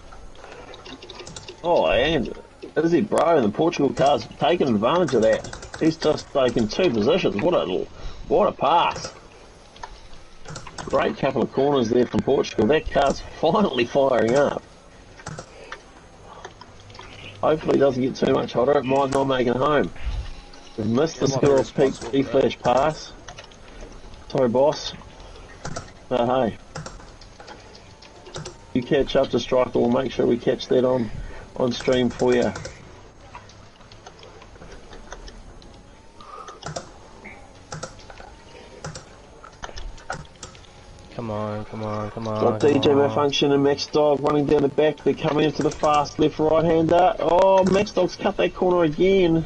Oh, and Izzy Bro and the Portugal car's taking advantage of that. He's just taken 2 positions. What a pass. Great couple of corners there from Portugal. That car's finally firing up. Hopefully it doesn't get too much hotter. It might not make it home. We've missed the skill of peak E-flash pass. Sorry, boss. But hey, you catch up to Striker, we'll make sure we catch that on stream for you. Come on. Got DJ Malfunction and Max Dog running down the back. They're coming into the fast left right-hander. Oh, Max Dog's cut that corner again.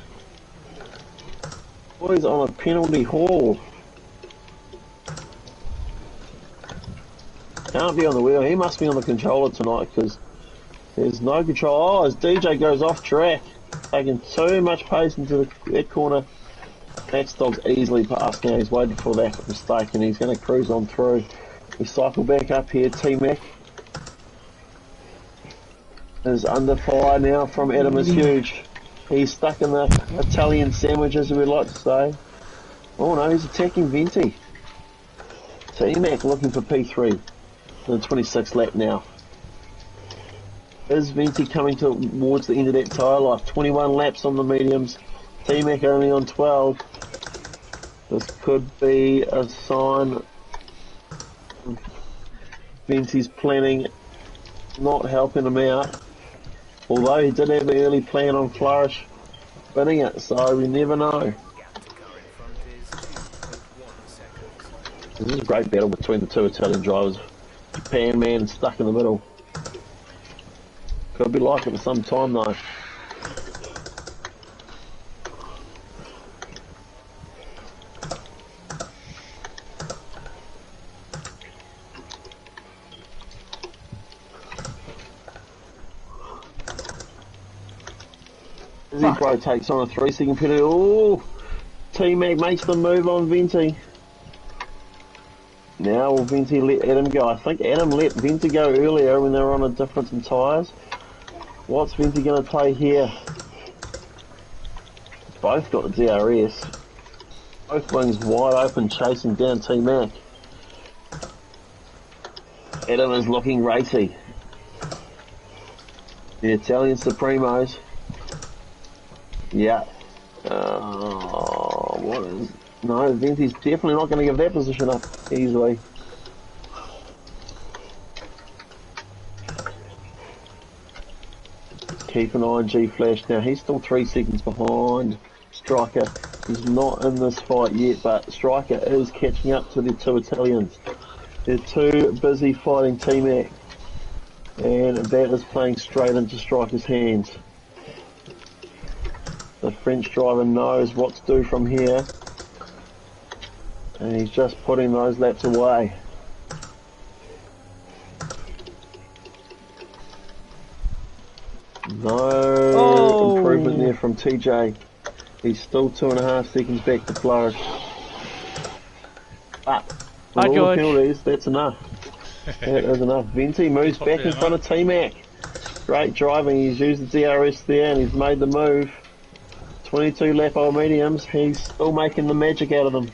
Boys on a penalty haul. Can't be on the wheel. He must be on the controller tonight because there's no control. Oh, as DJ goes off track, taking too much pace into that corner. Max Dog's easily past now. He's waiting for that mistake and he's going to cruise on through. We cycle back up here. T-Mac is under fire now from Adam is huge. He's stuck in the Italian sandwich, as we like to say. Oh no, he's attacking Venti. T-Mac looking for P3 in the 26th lap now. Is Venti coming towards the end of that tyre life? 21 laps on the mediums. T-Mac only on 12. This could be a sign Venti's planning not helping him out. Although he did have an early plan on Flourish winning it, so we never know. This is a great battle between the two Italian drivers. Japan man stuck in the middle. Could be like it for some time though. Bro takes on a 3-second penalty. Oh, T-Mac makes the move on Venti. Now will Venti let Adam go? I think Adam let Venti go earlier when they were on a difference in tyres. What's Venti going to play here? Both got the DRS. Both wings wide open chasing down T-Mac. Adam is looking racy. The Italian Supremos. Yeah. What is... No, Venti's definitely not going to give that position up easily. Keep an eye on G-Flash. Now, he's still 3 seconds behind Striker. He's not in this fight yet, but Striker is catching up to the two Italians. They're too busy fighting T-Mac. And that is playing straight into Striker's hands. The French driver knows what to do from here. And he's just putting those laps away. No improvement there from TJ. He's still 2.5 seconds back to Flourish. But with all the penalties, that's enough. That is enough. Venti moves back in front of T-Mac. Great driving. He's used the DRS there and he's made the move. 22 lap old mediums, he's still making the magic out of them.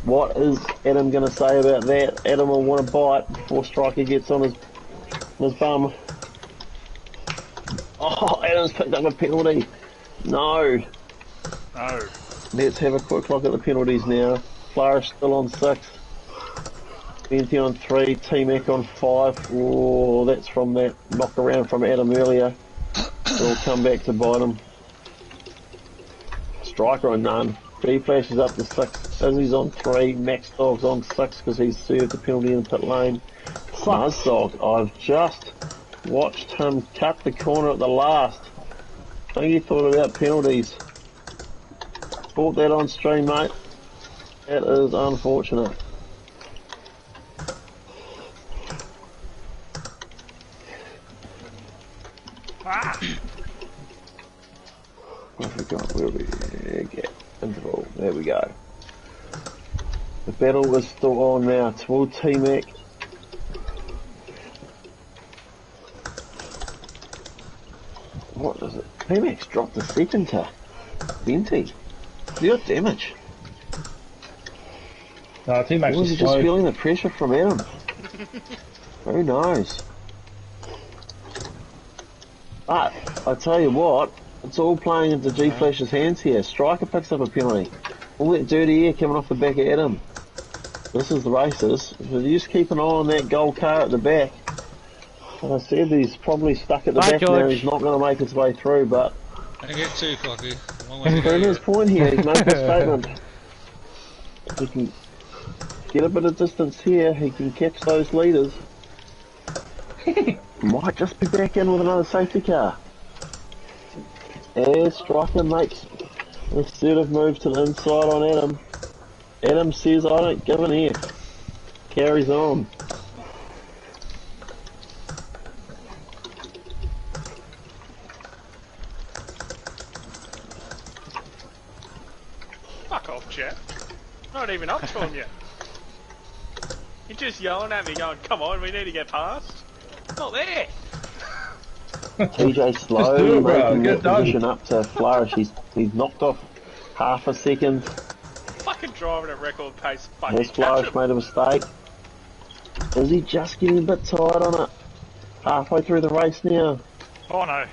What is Adam going to say about that? Adam will want to bite before Striker gets on his bum. Oh, Adam's picked up a penalty. No. No. Let's have a quick look at the penalties now. Flourish still on 6. Venti on 3, T-Mac on 5. Oh, that's from that knock around from Adam earlier. It'll come back to bite him. Striker on none. B-Flash is up to 6. Izzy's on 3. Max Dog's on 6 because he's served the penalty in the pit lane. Muzz Dog, I've just watched him cut the corner at the last. I think he thought about penalties. Bought that on stream, mate. That is unfortunate. I forgot where we get interval. There we go. The battle is still on now. Toward T-Mac. What is it? T-Mac's dropped a second to Venti. You got damage. No, T-Mac's was he just feeling the pressure from Adam? Who knows? But I tell you what, It's all playing into G Flash's hands here. Striker picks up a penalty. All that dirty air coming off the back of Adam. This is the races. So you just keep an eye on that gold car at the back. Like I said, he's probably stuck at the back now. He's not going to make his way through, but... Don't get too cocky. From his point here, he's making a statement. He can get a bit of distance here. He can catch those leaders. Might just be back in with another safety car. As Striker makes an assertive move to the inside on Adam. Adam says, I don't give an F. Carries on. Fuck off, chat. Not even up to him yet. You're just yelling at me going, come on, we need to get past. Not there. TJ slowly making that position up to Flourish. He's knocked off half a second. Fucking driving at record pace. Has Flourish made a mistake? Is he just getting a bit tired on it? Halfway through the race now. Oh no.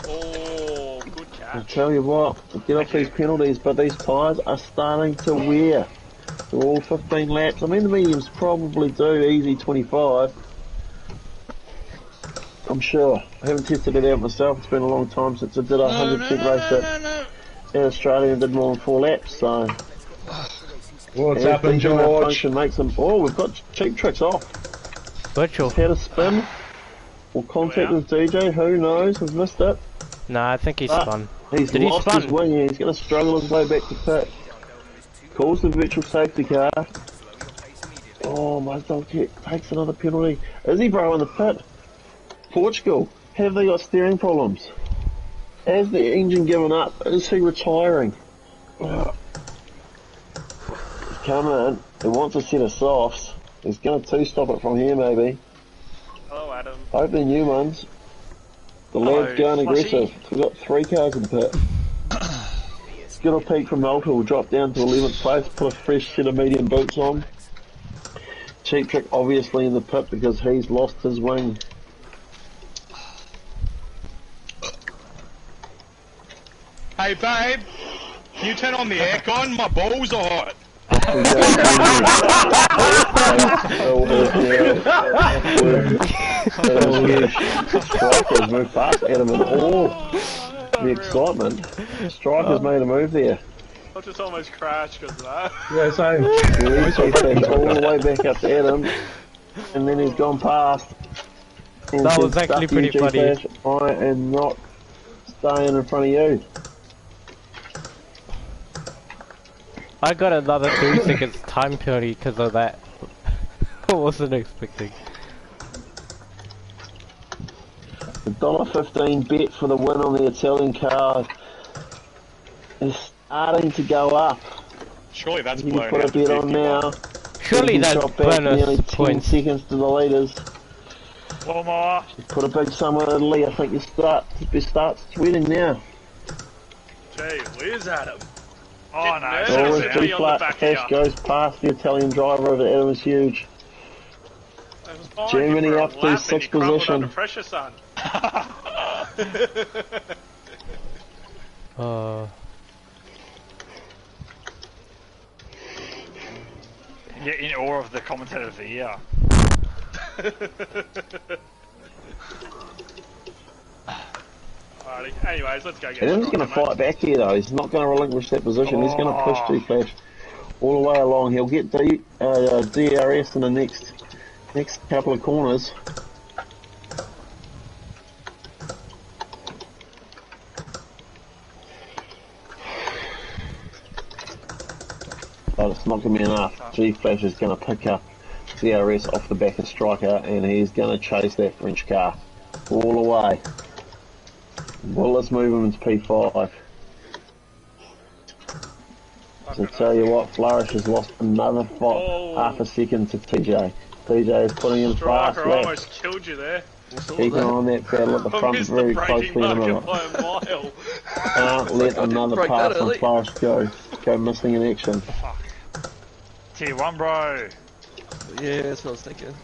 Oh, good catch. I'll tell you what, get off these penalties, but these tyres are starting to wear. They're all 15 laps. I mean, the mediums probably do easy 25. I'm sure. I haven't tested it out myself. It's been a long time since I did a 100% race in Australia and did more than 4 laps, so... What's happened, George? Makes them... Oh, we've got Cheap Tricks off. Virtual. Had a spin. Or contact with DJ, who knows? We've missed it. Nah, I think he's spun. He's lost his wing, he's going to struggle his way back to pit. Calls the virtual safety car. Oh, my dog takes another penalty. Is he, bro, in the pit? Portugal, have they got steering problems? Has the engine given up? Is he retiring? He's coming in. He wants a set of softs. He's going to two-stop it from here, maybe. Hello, Adam. Hope they're new ones. The lad's going aggressive. We've got 3 cars in the pit. Skittle Peak from Malta will drop down to 11th place, put a fresh set of medium boots on. Cheap Trick obviously in the pit because he's lost his wing. Hey babe, can you turn on the aircon? My balls are hot. Striker's moved past Adam in all the excitement. Striker's made a move there. I just almost crashed because of that. Yeah, same. He's all the way back up to Adam, and then he's gone past. That was actually pretty funny. I am not staying in front of you. I got another 3 seconds time penalty because of that. I wasn't expecting. The $1.15 bet for the win on the Italian car is starting to go up. Surely that's you blown can put a bet on now. Surely that's bonus nearly 10 points. seconds to the leaders. One more. Put a big sum on Italy. I think you start sweating now. Gee whiz, Adam. Oh no. Always too flat. Cash goes past the Italian driver over Adam is huge. Germany up to 6th position. Under pressure, son. Yeah, in awe of the commentator of the year. Alrighty. Anyways, let's go get Adam's going to fight back here though. He's not going to relinquish that position. He's going to push G-Flash all the way along. He'll get DRS in the next couple of corners. But it's not going to be enough. G-Flash is going to pick up DRS off the back of Striker and he's going to chase that French car all the way. Well, let's move him into P5. So tell you what, Flourish has lost another half a second to TJ. TJ is putting in fast Striker laps. almost killed you there. Keeping on that battle at the front very closely in a minute. Can't let another pass on Flourish go missing in action. Tier 1, bro. Yeah, that's what I was thinking.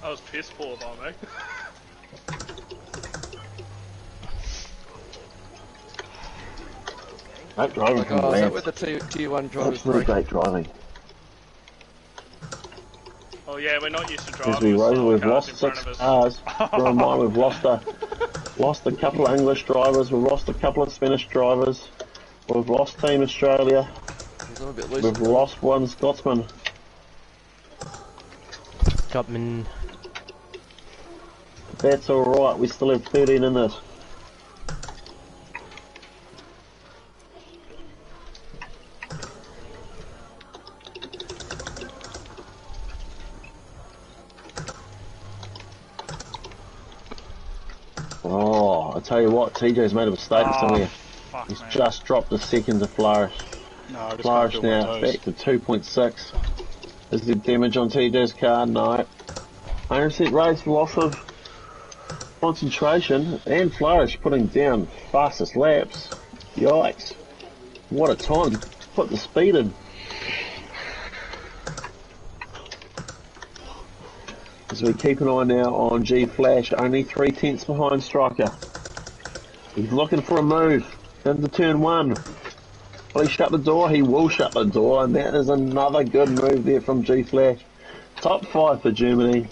I was piss poor by me. Great driving from Oh, is that Lance. where the tier 1 drivers Absolute break? great driving. Oh yeah, we're not used to As driving we with rode, slow we've cars lost in front 6 of us. cars. For a mile, we've lost a couple of English drivers. We've lost a couple of Spanish drivers. We've lost Team Australia. He's on a bit loose. We've lost one Scotsman. Scotsman. That's alright, we still have 13 in it. Oh, I tell you what, TJ's made a mistake somewhere. He's just dropped a second to Flourish. No, just Flourish can't feel my now, toes. back to 2.6. Is there damage on TJ's car? No. 100% race, loss of concentration, and Flourish putting down fastest laps. Yikes. What a time to put the speed in. As we keep an eye now on G Flash, only 3/10 behind Striker. He's looking for a move into turn 1. Will he shut the door? He will shut the door, and that is another good move there from G Flash. Top 5 for Germany.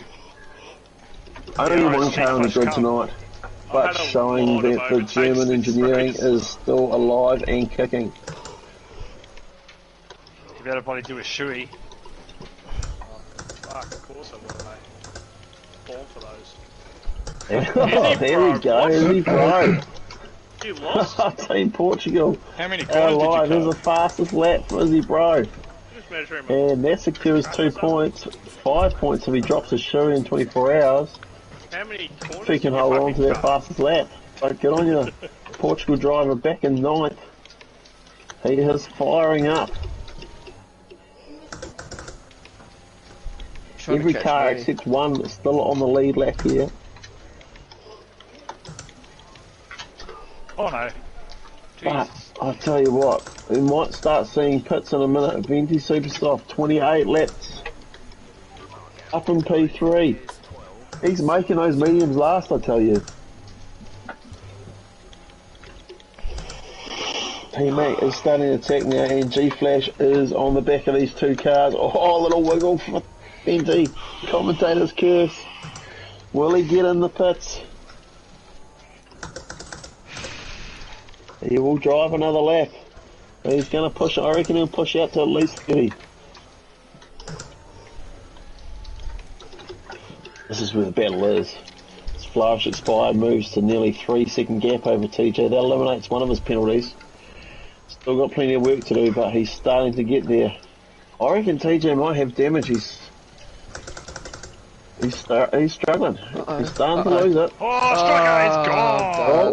Only one car on the grid tonight, but showing that the German engineering is still alive and kicking. You better probably do a shoey. Fuck, of course I will, mate. Born for those. There we go, easy bro. You lost? Team Portugal. How many Our corners did you live is cut? the fastest lap for Izzy Bro. Just measuring my... And that secures 2 points. 5 points if he drops his shoe in 24 hours. How many corners If he can did you hold on to fucking that cut? fastest lap. So good on you. Portugal driver back in 9th. He is firing up. Trying to Every catch car me. except one is still on the lead lap here. Oh no. But I tell you what, we might start seeing pits in a minute. Venti Supersoft, 28 laps. Up in P3. He's making those mediums last, I tell you. T-Mac is starting to attack now, and G-Flash is on the back of these 2 cars. Oh, a little wiggle for Venti. Commentator's curse. Will he get in the pits? He will drive another lap. He's going to push, I reckon he'll push out to at least 30. This is where the battle is. As Flourish expired, moves to nearly 3-second gap over TJ. That eliminates one of his penalties. Still got plenty of work to do, but he's starting to get there. I reckon TJ might have damage. He's struggling. He's starting to lose it. Oh, Striker is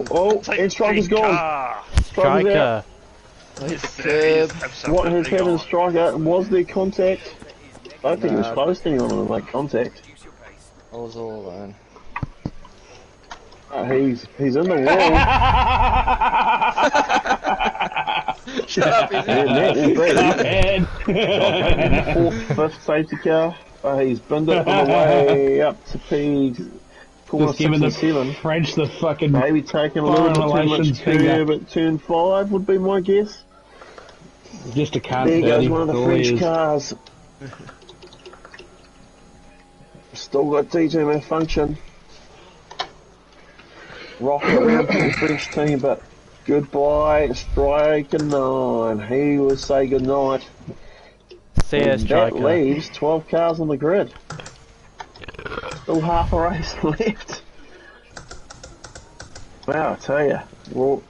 gone! And Striker's gone. Striker's out. What has happened to Striker? Was there contact? I don't think he was close to anyone to make contact. I was all alone. He's in the wall. Shut up, he's in Fourth, fifth safety car. He's binned it on the way up to P. Just giving the 7. French the fucking Maybe taking a little bit too relations much curve at turn 5 would be my guess. Just a car. There goes one of the French cars. Still got DJ malfunction. Rocking around for the French team, but goodbye, Striker 9. He will say goodnight. See ya, That Striker. leaves 12 cars on the grid. Still half a race left. Wow, I tell you, well,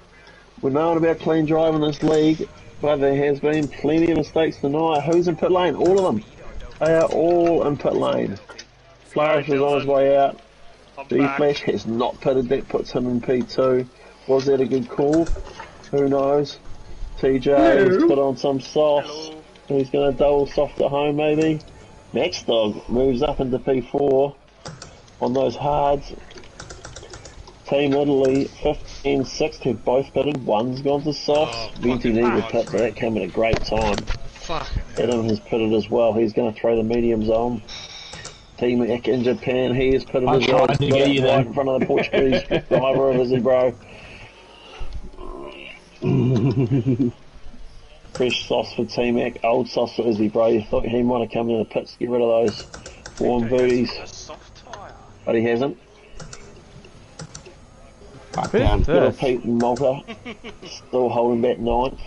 we're knowing about clean drive in this league, but there has been plenty of mistakes tonight. Who's in pit lane? All of them. They are all in pit lane. Flourish is on his way out. D-Flash has not pitted, that puts him in P2. Was that a good call? Who knows? TJ has put on some softs. He's going to double soft at home maybe. Max Dog moves up into P4 on those hards. Team Italy 15 and 6 have both pitted. One's gone to softs. Venti needed pit, so that came at a great time. Adam has pitted as well. He's going to throw the mediums on. Team Mac in Japan, he has pitted as well. tried to get you right there. in front of the Portuguese driver of Izzy Bro. fresh sauce for T-Mac, old sauce for Izzy, bro. You thought he might have come in the pits to get rid of those warm booties, but he hasn't. Fuck down. Little Pete and Malta, still holding back ninth.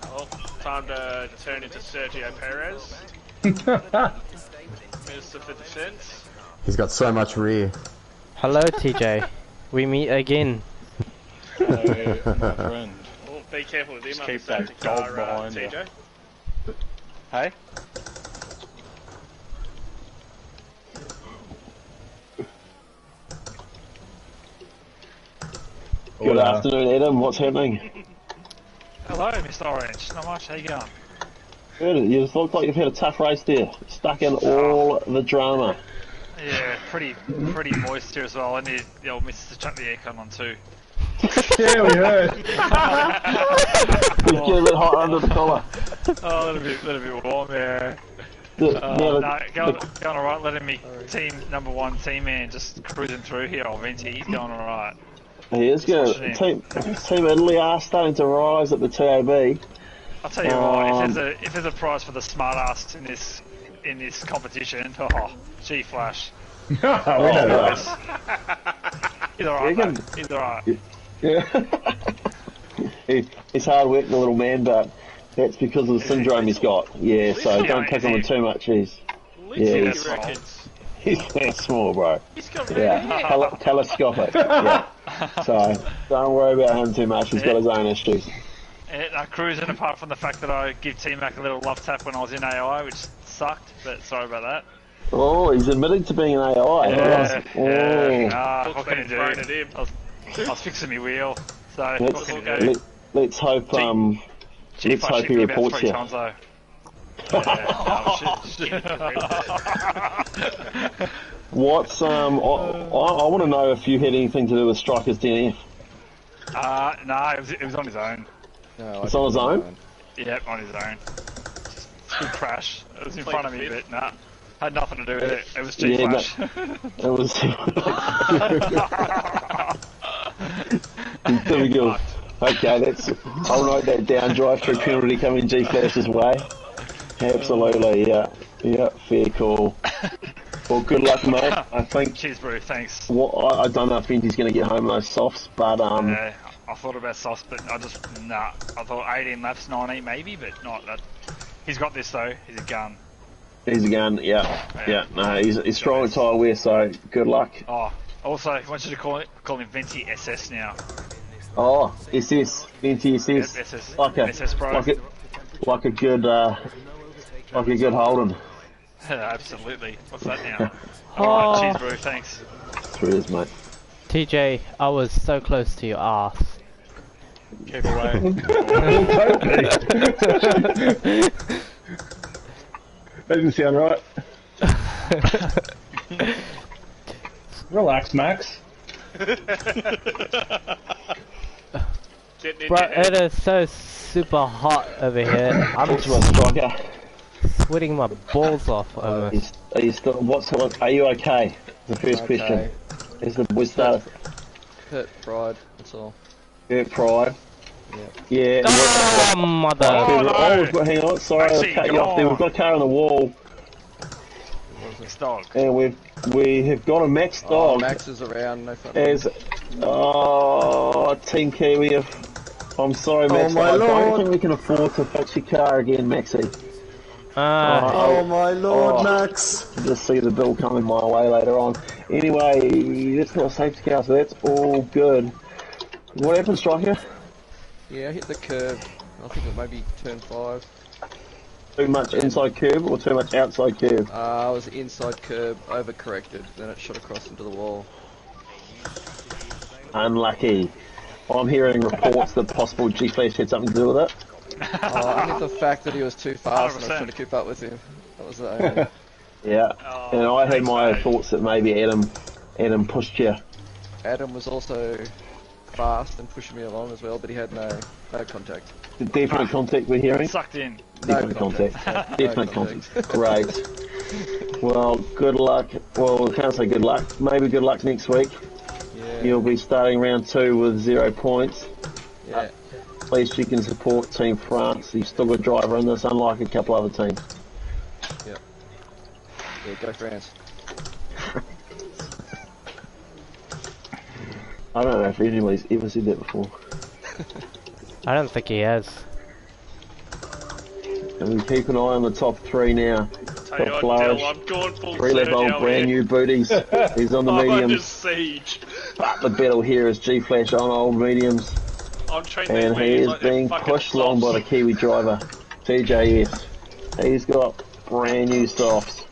Well, time to turn into Sergio Perez. Minister for Defence. He's got so much rear. Hello, TJ. We meet again. Hello, my friend. Well, be careful with him. Just keep that dog behind you. TJ. Hey? Good afternoon, Adam. What's happening? Hello, Mr. Orange. Not much. How you going? Good. You look like you've had a tough race there. Stuck in all the drama. Yeah, pretty moist here as well. I need the old missus to chuck the aircon on too. Yeah, we heard. It's getting a bit hot under the collar. Oh, a little bit warm, yeah. Going alright, letting me team number one team man just cruising through here. Oh, Venti, he's going alright. He is good. Team Italy are starting to rise at the TAB. I'll tell you what, if there's a prize for the smart ass in this competition, oh, gee flash. We know that. He's alright, mate. He's alright. Yeah. He's hard working, the little man, but that's because of the syndrome he's got. Yeah, so don't pick on him too much. He's that small, bro. Yeah, telescopic. Yeah. So don't worry about him too much. He's got his own issues. Cruising, apart from the fact that I give T-Mac a little love tap when I was in AI, which sucked, but sorry about that. Oh, he's admitting to being an AI. What can you do? I was fixing my wheel, so what can you do? Let's hope he reports you. What's I want to know if you had anything to do with Striker's DNF. No, it was on his own. No, it's on his own? Yep, on his own. Just a good crash. It was in front of me, but nah. Had nothing to do with it. It was G-Flash. It was... Typical. Okay, I'll note that down. Drive-through penalty coming G-Flash's way. Absolutely, yeah, fair call. Well, good luck, mate. I think... Cheers, bro, thanks. I don't know if Venti's going to get home those softs, but... Yeah, I thought about softs, but I thought 18 laps, 19 maybe, but not that. He's got this, though. He's a gun. He's a gun, yeah. No, he's strong with tyre wear, so good luck. Oh, also, I want you to call him Venti SS now. Oh, SS. Venti SS. Yep, SS. SS Pro. Like a good Holden. Absolutely. What's that now? Alright, cheers, bro. Thanks. Cheers, mate. TJ, I was so close to your ass. Keep away. That didn't sound right. Relax, Max. Bro, it is so super hot over here. I'm sweating my balls off almost. Are you still? Are you okay? The first question. Is the boy started? Pit pride. That's all. Pit pride. Yeah. Oh, mother! Hang on. Sorry, I cut you off there. We've got a car on the wall. Dog. And we have got a Max dog. Max is around. No fun. As Team Kiwi. I'm sorry, Max. I don't think we can afford to fix your car again, Maxie. Oh my lord, Max! Just see the bill coming my way later on. Anyway, that's not a safety car, so that's all good. What happened, Striker? Yeah, I hit the curb. I think it maybe turn 5. Too much inside curb or too much outside curb? I was inside curb, overcorrected, then it shot across into the wall. Unlucky. I'm hearing reports that possible G-Flash had something to do with it. I think the fact that he was too fast and I was trying to keep up with him. That was the only... Yeah, and I had my thoughts that maybe Adam pushed you. Adam was also fast and pushing me along as well, but he had no contact. Definite contact we're hearing? Sucked in. Definite contact. Definite contact. Great. Well, good luck. Well, I can't say good luck. Maybe good luck next week. Yeah. You'll be starting round 2 with 0 points. Yeah. At least you can support Team France. You've still got a driver in this, unlike a couple other teams. Yep. Yeah, go France. I don't know if anybody's ever said that before. I don't think he has. And we keep an eye on the top three now. Tell you Got what, Del, Flourish, I'm going full 3 lap old Sergio brand here. new booties. He's on the I'm under mediums. siege. But the battle here is G Flash on old mediums. I'm treating And these he mediums is like they're being fucking pushed along by the softs. Kiwi driver, TJS. He's got brand new softs.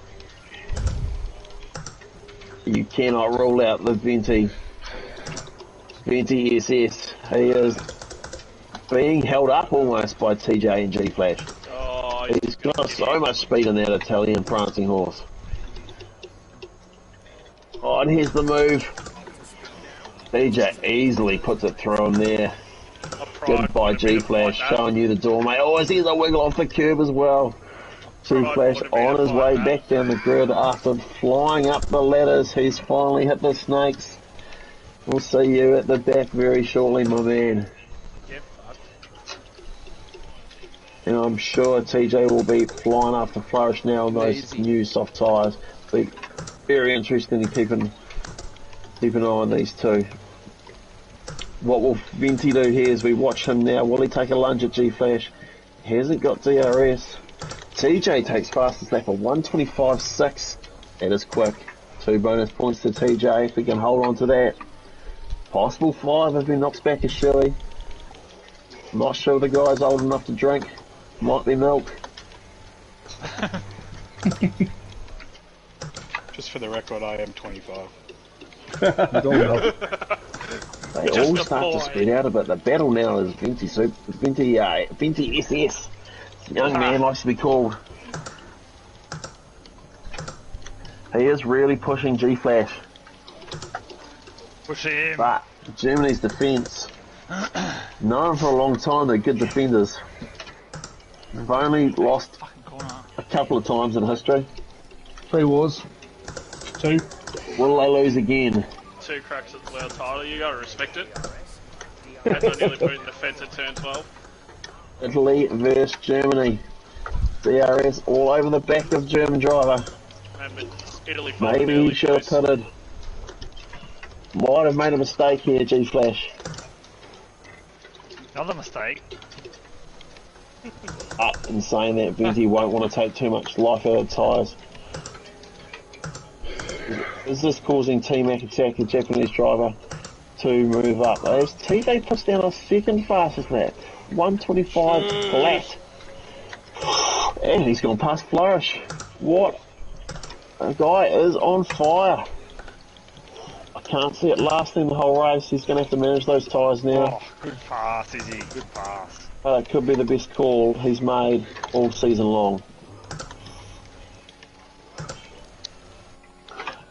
You cannot rule out the Venti SS. He is being held up almost by TJ and G Flash. Oh, He's got so much speed in that Italian prancing horse. Oh, and here's the move. TJ easily puts it through him there. Good by G Flash, showing you the door, mate. Oh, he's a wiggle off the curb as well. G Flash on his way back down the grid after flying up the ladders. He's finally hit the snakes. We'll see you at the back very shortly, my man. And I'm sure TJ will be flying after Flourish now on those new soft tyres. Be very interesting to keep an eye on these two. What will Venti do here as we watch him now? Will he take a lunge at G Flash? He hasn't got DRS. TJ takes fastest lap of 1:25.6. That is quick. 2 bonus points to TJ if he can hold on to that. Possible 5 if he knocks back a shoey. Not sure the guy's old enough to drink. Might be milk. Just for the record, I am 25. They all start to spread out a bit. The battle now is Venti SS. Young man likes to be called. He is really pushing G Flash. Push him. But Germany's defence, known for a long time, they're good defenders. They've only lost a couple of times in history. 3 wars. 2. Will they lose again? 2 cracks at the world title, you gotta respect it. As I nearly put in the fence at turn 12. Italy versus Germany. DRS all over the back of German driver. And Italy Maybe he should have pitted. Might have made a mistake here, G Flash. Another mistake. In saying that, Venti won't want to take too much life out of tyres. Is this causing T-Mac attack, the Japanese driver, to move up? As TJ puts down a second fastest lap, 1:25 flat. And he's gone past Flourish. What? The guy is on fire. I can't see it lasting the whole race. He's going to have to manage those tyres now. Oh, good pass, Izzy. Good pass. It could be the best call he's made all season long.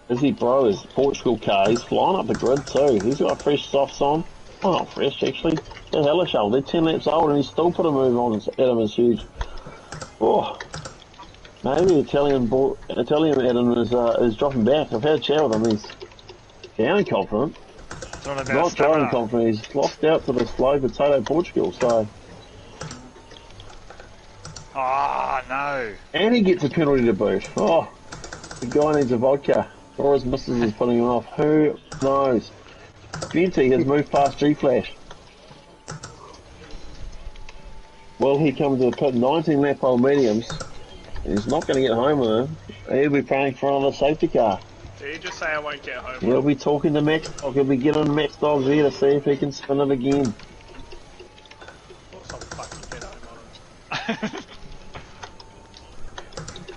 Izzy Bro is Portugal car. He's flying up the grid too. He's got fresh softs on. Oh, not fresh actually. They're hella shell. They're 10 laps old and he's still put a move on. Adam is huge. Oh, maybe Italian Adam is dropping back. I've had a chat with him. He's down confident. Not driving confident. He's lost out to the slow potato Portugal. So. Ah, no. And he gets a penalty to boot. Oh, the guy needs a vodka. Or his missus is putting him off. Who knows? Venti has moved past G Flash. Well, he comes to the pit 19 lap old mediums. He's not going to get home with him. He'll be paying for another safety car. Did you just say I won't get home? He'll be talking to Max Dog. He'll be getting Max Dog's ear to see if he can spin it again.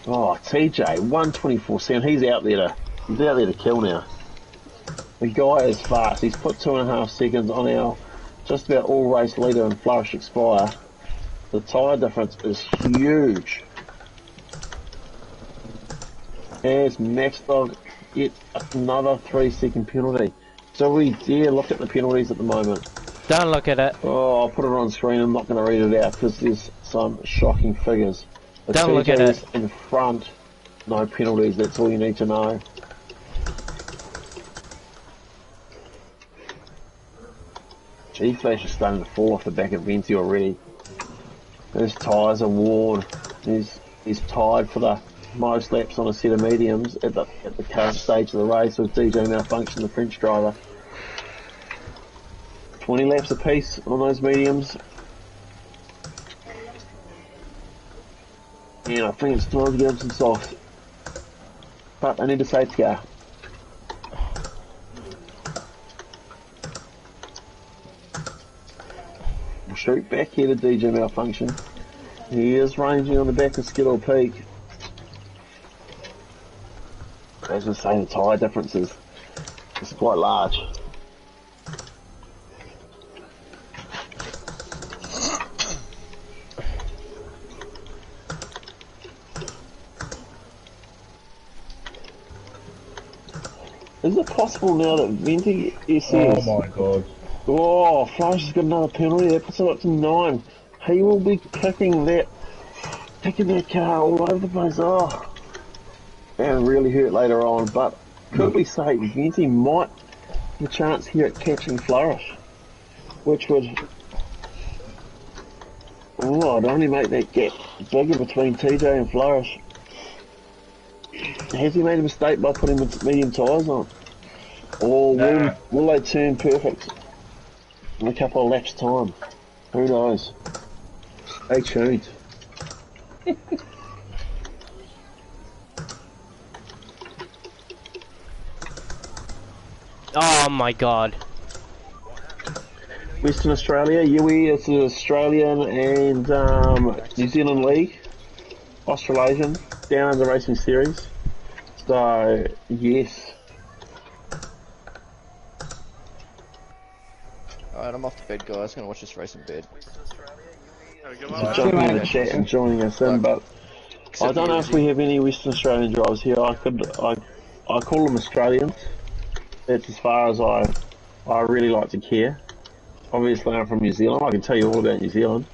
Oh, TJ, 1:24.7. He's out there to kill now. The guy is fast. He's put 2.5 seconds on our just about all race leader and Flourish Expire. The tyre difference is huge. As Max Dog gets another 3-second penalty. So we dare look at the penalties at the moment. Don't look at it. Oh, I'll put it on screen. I'm not going to read it out because there's some shocking figures. The Don't look at TJ's it. in front, no penalties. That's all you need to know. G-Flash is starting to fall off the back of Venti already. His tyres award. He's tied for the most laps on a set of mediums at the current stage of the race with DJ Malfunction, the French driver. 20 laps apiece on those mediums. And I think it's time to get him some softs. But I need a safety car. We'll shoot back here to DJ Malfunction. He is ranging on the back of Skittle Peak. As we say, the tyre differences is quite large. Is it possible now that Venti SS... Oh my god. Oh, Flash has got another penalty. That puts it up to 9. He will be kicking that car all over the place. Oh, that really hurt later on. But could we say Venti might have a chance here at catching Flourish, which would I'd only make that gap bigger between TJ and Flourish. Has he made a mistake by putting medium tyres on? Or will they turn perfect in a couple of laps' time? Who knows? Stay tuned. Oh my god. Western Australia, Yui, it's the Australian and New Zealand League. Australasian, down in the racing series. So, yes. Alright, I'm off to bed, guys. I'm gonna watch this race in bed. Just jumping in the chat and joining us in, but I don't know if we have any Western Australian drivers here. I call them Australians. That's as far as I really like to care. Obviously I'm from New Zealand. I can tell you all about New Zealand.